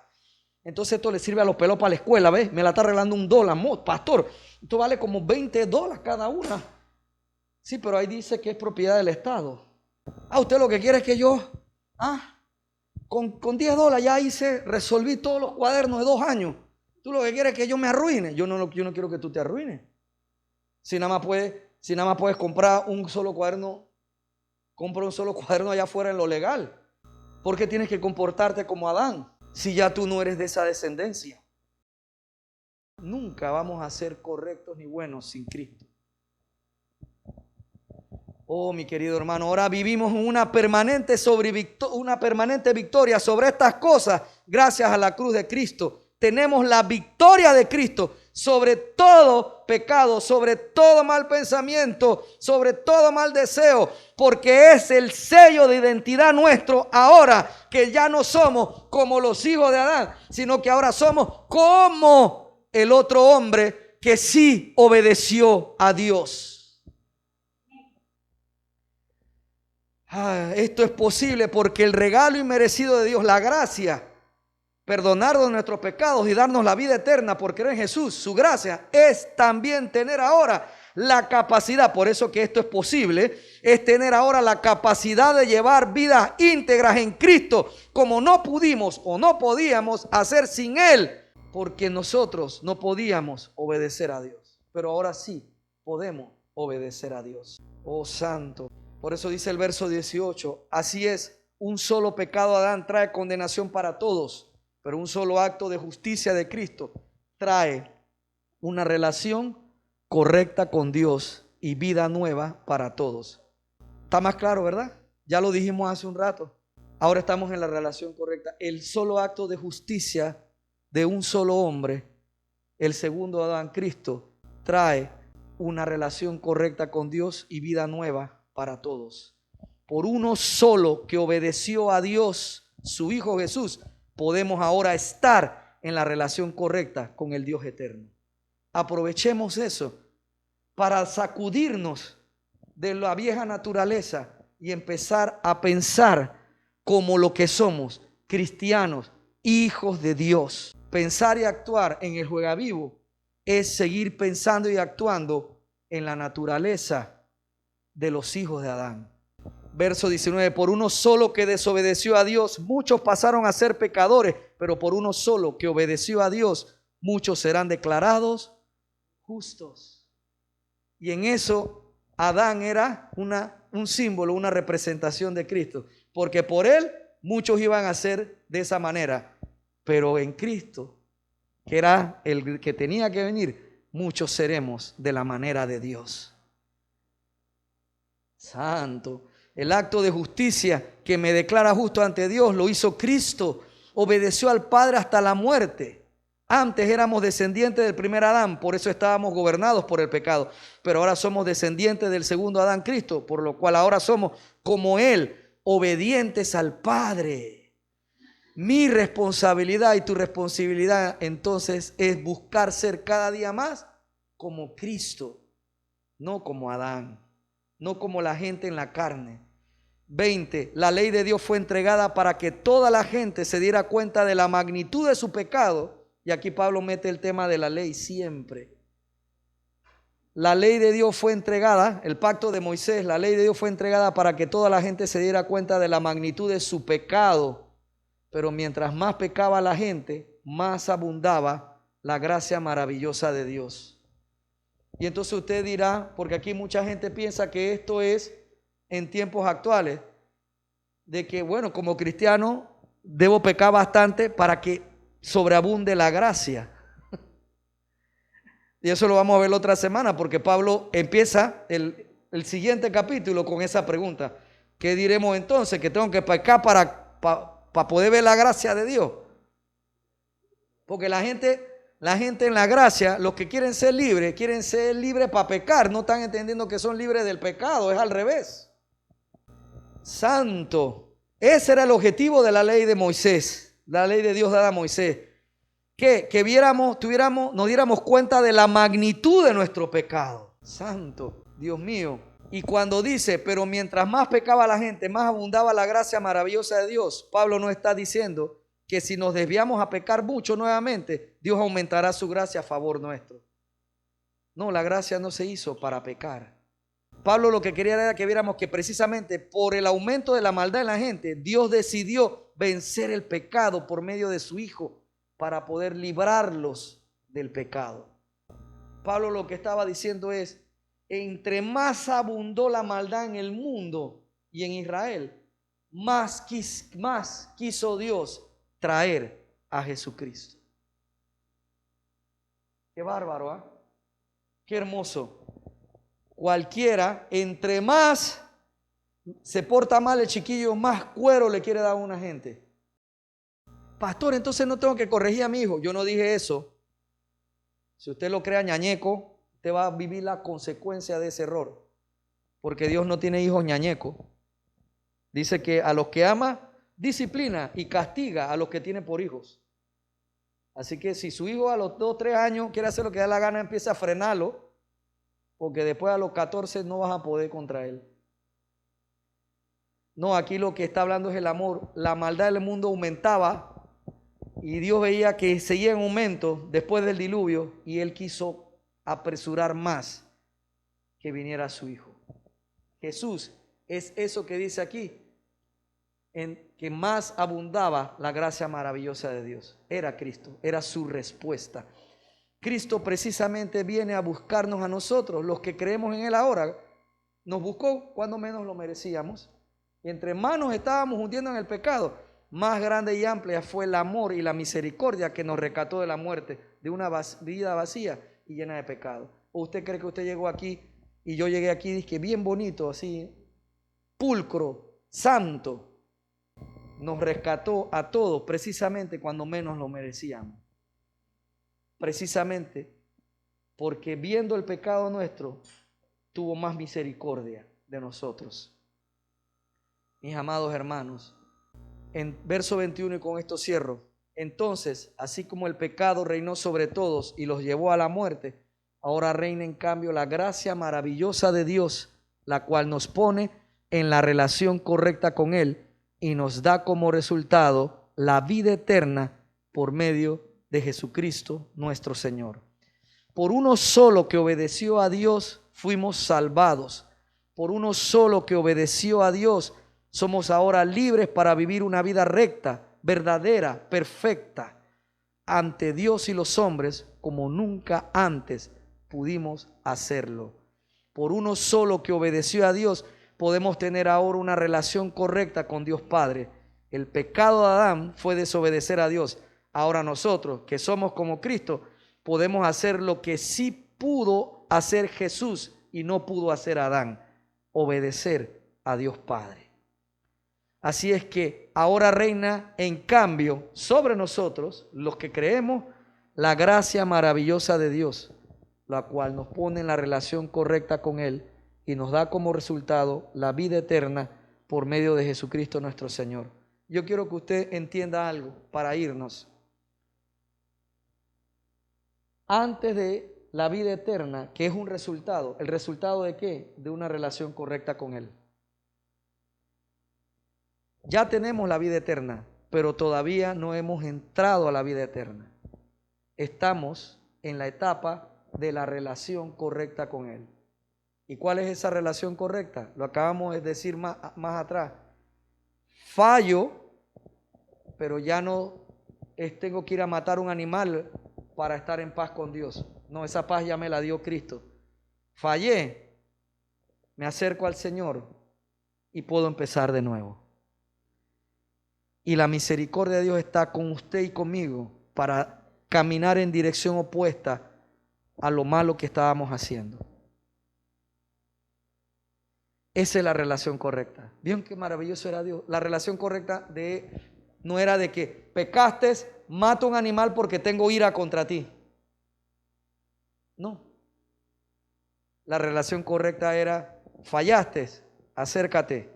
Entonces esto le sirve a los pelos para la escuela, ¿ves? Me la está arreglando $1, pastor. Esto vale como $20 cada una. Sí, pero ahí dice que es propiedad del Estado. Usted lo que quiere es que yo, con $10 ya resolví todos los cuadernos de 2 años. Tú lo que quieres es que yo me arruine. Yo no quiero que tú te arruines. Si nada más puedes comprar un solo cuaderno, compra un solo cuaderno allá afuera en lo legal. ¿Por qué tienes que comportarte como Adán si ya tú no eres de esa descendencia? Nunca vamos a ser correctos ni buenos sin Cristo. Oh, mi querido hermano, ahora vivimos una permanente victoria sobre estas cosas gracias a la cruz de Cristo. Tenemos la victoria de Cristo sobre todo pecado, sobre todo mal pensamiento, sobre todo mal deseo, porque es el sello de identidad nuestro ahora, que ya no somos como los hijos de Adán, sino que ahora somos como el otro hombre que sí obedeció a Dios. Esto es posible porque el regalo inmerecido de Dios, la gracia, perdonarnos nuestros pecados y darnos la vida eterna por creer en Jesús, su gracia, es también tener ahora la capacidad, por eso que esto es posible, es tener ahora la capacidad de llevar vidas íntegras en Cristo, como no pudimos o no podíamos hacer sin Él, porque nosotros no podíamos obedecer a Dios, pero ahora sí podemos obedecer a Dios. Oh santo. Por eso dice el verso 18, así es, un solo pecado de Adán trae condenación para todos, pero un solo acto de justicia de Cristo trae una relación correcta con Dios y vida nueva para todos. Está más claro, ¿verdad? Ya lo dijimos hace un rato. Ahora estamos en la relación correcta. El solo acto de justicia de un solo hombre, el segundo Adán, Cristo, trae una relación correcta con Dios y vida nueva para todos. Por uno solo que obedeció a Dios, su Hijo Jesús, podemos ahora estar en la relación correcta con el Dios eterno. Aprovechemos eso para sacudirnos de la vieja naturaleza y empezar a pensar como lo que somos, cristianos, hijos de Dios. Pensar y actuar en el juegavivo es seguir pensando y actuando en la naturaleza de los hijos de Adán. Verso 19, por uno solo que desobedeció a Dios, muchos pasaron a ser pecadores, pero por uno solo que obedeció a Dios, muchos serán declarados justos. Y en eso Adán era un símbolo, una representación de Cristo, porque por él muchos iban a ser de esa manera, pero en Cristo, que era el que tenía que venir, muchos seremos de la manera de Dios. Santo. El acto de justicia que me declara justo ante Dios lo hizo Cristo. Obedeció al Padre hasta la muerte. Antes éramos descendientes del primer Adán, por eso estábamos gobernados por el pecado. Pero ahora somos descendientes del segundo Adán, Cristo, por lo cual ahora somos como Él, obedientes al Padre. Mi responsabilidad y tu responsabilidad entonces es buscar ser cada día más como Cristo, no como Adán. No como la gente en la carne. 20. La ley de Dios fue entregada para que toda la gente se diera cuenta de la magnitud de su pecado. Y aquí Pablo mete el tema de la ley siempre. La ley de Dios fue entregada, el pacto de Moisés, la ley de Dios fue entregada para que toda la gente se diera cuenta de la magnitud de su pecado. Pero mientras más pecaba la gente, más abundaba la gracia maravillosa de Dios. Y entonces usted dirá, porque aquí mucha gente piensa que esto es en tiempos actuales, de que bueno, como cristiano debo pecar bastante para que sobreabunde la gracia. Y eso lo vamos a ver la otra semana, porque Pablo empieza el siguiente capítulo con esa pregunta. ¿Qué diremos entonces? ¿Que tengo que pecar para poder ver la gracia de Dios? Porque la gente en la gracia, los que quieren ser libres para pecar, no están entendiendo que son libres del pecado, es al revés. Santo. Ese era el objetivo de la ley de Moisés, la ley de Dios dada a Moisés. Que nos diéramos cuenta de la magnitud de nuestro pecado. Santo, Dios mío. Y cuando dice, pero mientras más pecaba la gente, más abundaba la gracia maravillosa de Dios, Pablo no está diciendo que si nos desviamos a pecar mucho nuevamente, Dios aumentará su gracia a favor nuestro. No, la gracia no se hizo para pecar. Pablo lo que quería era que viéramos que precisamente por el aumento de la maldad en la gente, Dios decidió vencer el pecado por medio de su Hijo para poder librarlos del pecado. Pablo lo que estaba diciendo es, entre más abundó la maldad en el mundo y en Israel, más quiso Dios traer a Jesucristo. Qué bárbaro, ¿ah? Qué hermoso. Cualquiera, entre más se porta mal el chiquillo, más cuero le quiere dar a una gente. Pastor, entonces no tengo que corregir a mi hijo. Yo no dije eso. Si usted lo crea ñañeco, usted va a vivir la consecuencia de ese error. Porque Dios no tiene hijos ñañecos. Dice que a los que ama, disciplina y castiga a los que tiene por hijos. Así que si su hijo a los 2 o 3 años quiere hacer lo que da la gana, empieza a frenarlo, porque después a los 14 no vas a poder contra él. No, aquí lo que está hablando es el amor. La maldad del mundo aumentaba y Dios veía que seguía en aumento después del diluvio y Él quiso apresurar más que viniera su Hijo. Jesús es eso que dice aquí, en que más abundaba la gracia maravillosa de Dios. Era Cristo, era su respuesta. Cristo precisamente viene a buscarnos a nosotros, los que creemos en Él ahora. Nos buscó cuando menos lo merecíamos. Y entre más nos estábamos hundiendo en el pecado, más grande y amplia fue el amor y la misericordia que nos rescató de la muerte, de una vida vacía y llena de pecado. ¿O usted cree que usted llegó aquí y yo llegué aquí, dije, bien bonito, así, pulcro, santo? Nos rescató a todos precisamente cuando menos lo merecíamos. Precisamente porque viendo el pecado nuestro, tuvo más misericordia de nosotros. Mis amados hermanos, en verso 21, y con esto cierro, entonces, así como el pecado reinó sobre todos y los llevó a la muerte, ahora reina en cambio la gracia maravillosa de Dios, la cual nos pone en la relación correcta con Él y nos da como resultado la vida eterna por medio de Jesucristo nuestro Señor. Por uno solo que obedeció a Dios fuimos salvados. Por uno solo que obedeció a Dios somos ahora libres para vivir una vida recta, verdadera, perfecta ante Dios y los hombres como nunca antes pudimos hacerlo. Por uno solo que obedeció a Dios podemos tener ahora una relación correcta con Dios Padre. El pecado de Adán fue desobedecer a Dios. Ahora nosotros, que somos como Cristo, podemos hacer lo que sí pudo hacer Jesús y no pudo hacer Adán: obedecer a Dios Padre. Así es que ahora reina en cambio sobre nosotros, los que creemos, la gracia maravillosa de Dios, la cual nos pone en la relación correcta con Él y nos da como resultado la vida eterna por medio de Jesucristo nuestro Señor. Yo quiero que usted entienda algo para irnos. Antes de la vida eterna, que es un resultado, ¿el resultado de qué? De una relación correcta con Él. Ya tenemos la vida eterna, pero todavía no hemos entrado a la vida eterna. Estamos en la etapa de la relación correcta con Él. ¿Y cuál es esa relación correcta? Lo acabamos de decir más atrás. Fallo, pero ya no tengo que ir a matar un animal para estar en paz con Dios. No, esa paz ya me la dio Cristo. Fallé, me acerco al Señor y puedo empezar de nuevo. Y la misericordia de Dios está con usted y conmigo para caminar en dirección opuesta a lo malo que estábamos haciendo. Esa es la relación correcta. ¿Vieron qué maravilloso era Dios? La relación correcta no era de que pecaste, mata un animal porque tengo ira contra ti. No. La relación correcta era: fallaste, acércate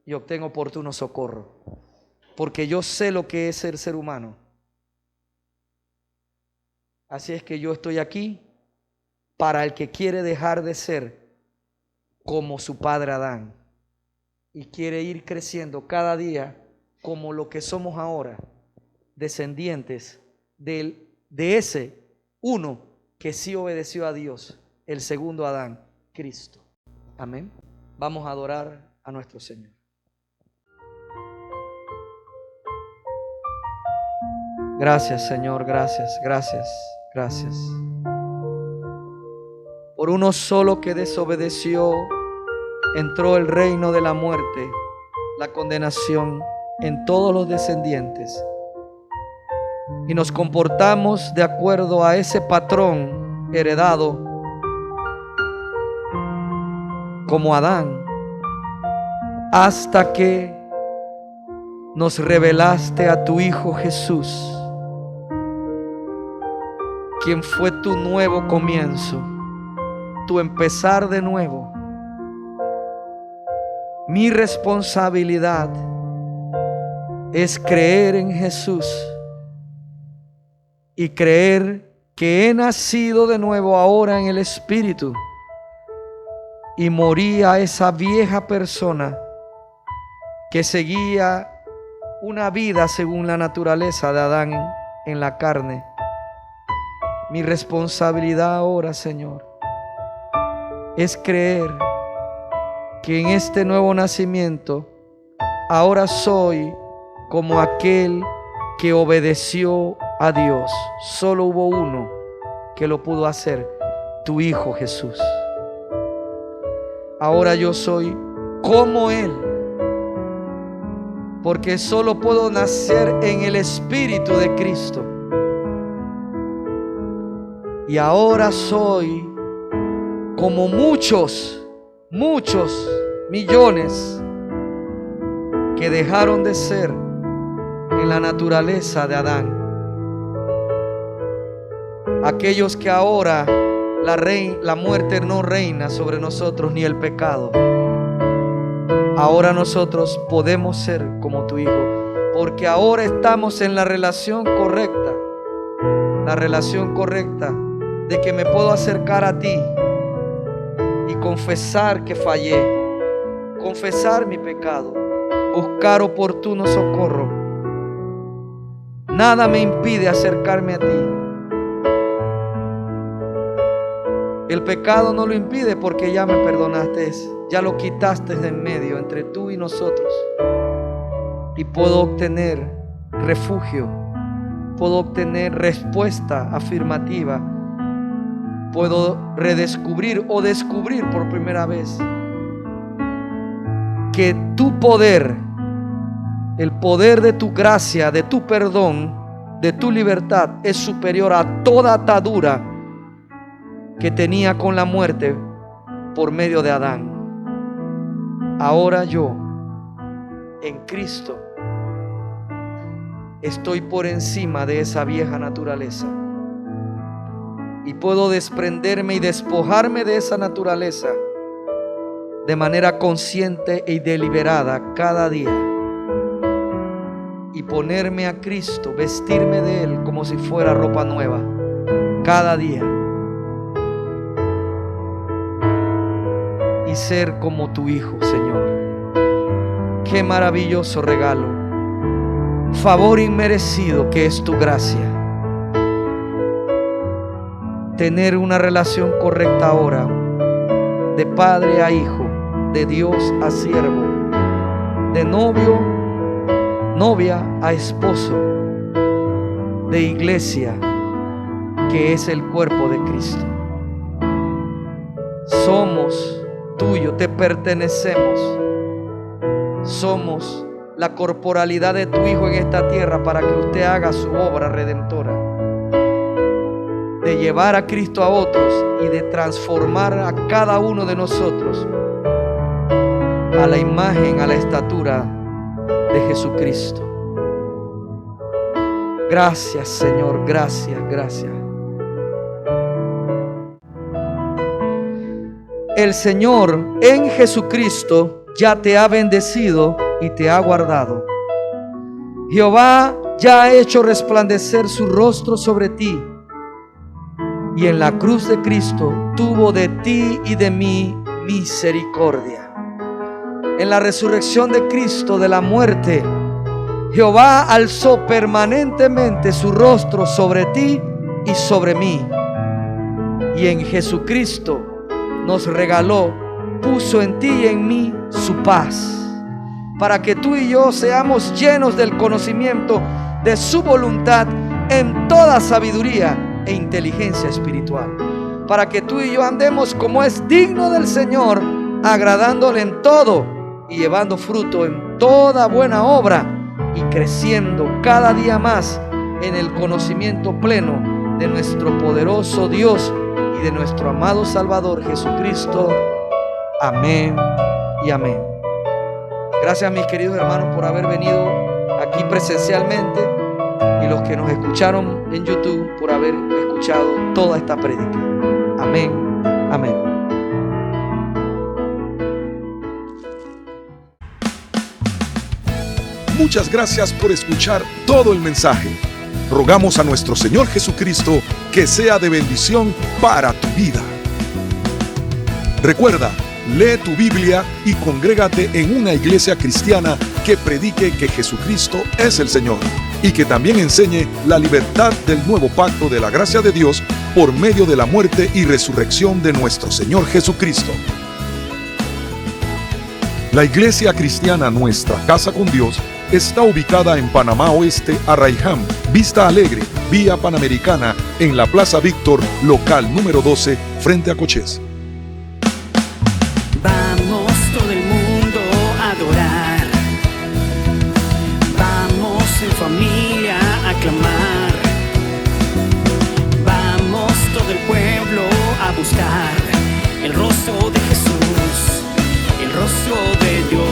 y obtén oportuno socorro. Porque yo sé lo que es ser humano. Así es que yo estoy aquí para el que quiere dejar de ser como su padre Adán y quiere ir creciendo cada día como lo que somos ahora, descendientes de ese uno que sí obedeció a Dios, el segundo Adán, Cristo. Amén. Vamos a adorar a nuestro Señor. Gracias, Señor, gracias, gracias, gracias. Por uno solo que desobedeció, entró el reino de la muerte, la condenación en todos los descendientes. Y nos comportamos de acuerdo a ese patrón heredado como Adán, hasta que nos revelaste a tu Hijo Jesús, quien fue tu nuevo comienzo, tu empezar de nuevo. Mi responsabilidad es creer en Jesús y creer que he nacido de nuevo ahora en el Espíritu y morí a esa vieja persona que seguía una vida según la naturaleza de Adán en la carne. Mi responsabilidad ahora, Señor, es creer que en este nuevo nacimiento ahora soy como aquel que obedeció a Dios. Solo hubo uno que lo pudo hacer, tu Hijo Jesús. Ahora yo soy como Él, porque solo puedo nacer en el Espíritu de Cristo. Y ahora soy como muchos millones que dejaron de ser en la naturaleza de Adán. Aquellos que ahora la muerte no reina sobre nosotros ni el pecado. Ahora nosotros podemos ser como tu Hijo, porque ahora estamos en la relación correcta. La relación correcta de que me puedo acercar a ti y confesar que fallé, confesar mi pecado, buscar oportuno socorro. Nada me impide acercarme a ti. El pecado no lo impide porque ya me perdonaste, ya lo quitaste de en medio entre tú y nosotros. Y puedo obtener refugio, puedo obtener respuesta afirmativa, puedo redescubrir o descubrir por primera vez que tu poder, el poder de tu gracia, de tu perdón, de tu libertad es superior a toda atadura que tenía con la muerte por medio de Adán. Ahora yo, en Cristo, estoy por encima de esa vieja naturaleza y puedo desprenderme y despojarme de esa naturaleza de manera consciente y deliberada cada día y ponerme a Cristo, vestirme de Él como si fuera ropa nueva cada día y ser como tu Hijo, Señor. Qué maravilloso regalo, favor inmerecido que es tu gracia. Tener una relación correcta ahora, de padre a hijo, de Dios a siervo, de novia a esposo, de iglesia, que es el cuerpo de Cristo. Somos tuyo, te pertenecemos. Somos la corporalidad de tu Hijo en esta tierra para que usted haga su obra redentora, de llevar a Cristo a otros y de transformar a cada uno de nosotros a la imagen, a la estatura de Jesucristo. Gracias, Señor, gracias, gracias. El Señor en Jesucristo ya te ha bendecido y te ha guardado. Jehová ya ha hecho resplandecer su rostro sobre ti, y en la cruz de Cristo tuvo de ti y de mí misericordia. En la resurrección de Cristo de la muerte, Jehová alzó permanentemente su rostro sobre ti y sobre mí. Y en Jesucristo nos regaló, puso en ti y en mí su paz, para que tú y yo seamos llenos del conocimiento de su voluntad en toda sabiduría e inteligencia espiritual, para que tú y yo andemos como es digno del Señor, agradándole en todo y llevando fruto en toda buena obra y creciendo cada día más en el conocimiento pleno de nuestro poderoso Dios y de nuestro amado Salvador Jesucristo. Amén y amén. Gracias, mis queridos hermanos, por haber venido aquí presencialmente, y los que nos escucharon en YouTube por haber escuchado toda esta prédica. Amén, amén. Muchas gracias por escuchar todo el mensaje. Rogamos a nuestro Señor Jesucristo que sea de bendición para tu vida. Recuerda, lee tu Biblia y congrégate en una iglesia cristiana que predique que Jesucristo es el Señor y que también enseñe la libertad del nuevo pacto de la gracia de Dios por medio de la muerte y resurrección de nuestro Señor Jesucristo. La iglesia cristiana Nuestra Casa con Dios está ubicada en Panamá Oeste, Arraiján, Vista Alegre, Vía Panamericana, en la Plaza Víctor, local número 12, frente a Cochés. Vamos todo el mundo a adorar, vamos en familia a clamar, vamos todo el pueblo a buscar el rostro de Jesús, el rostro de Dios.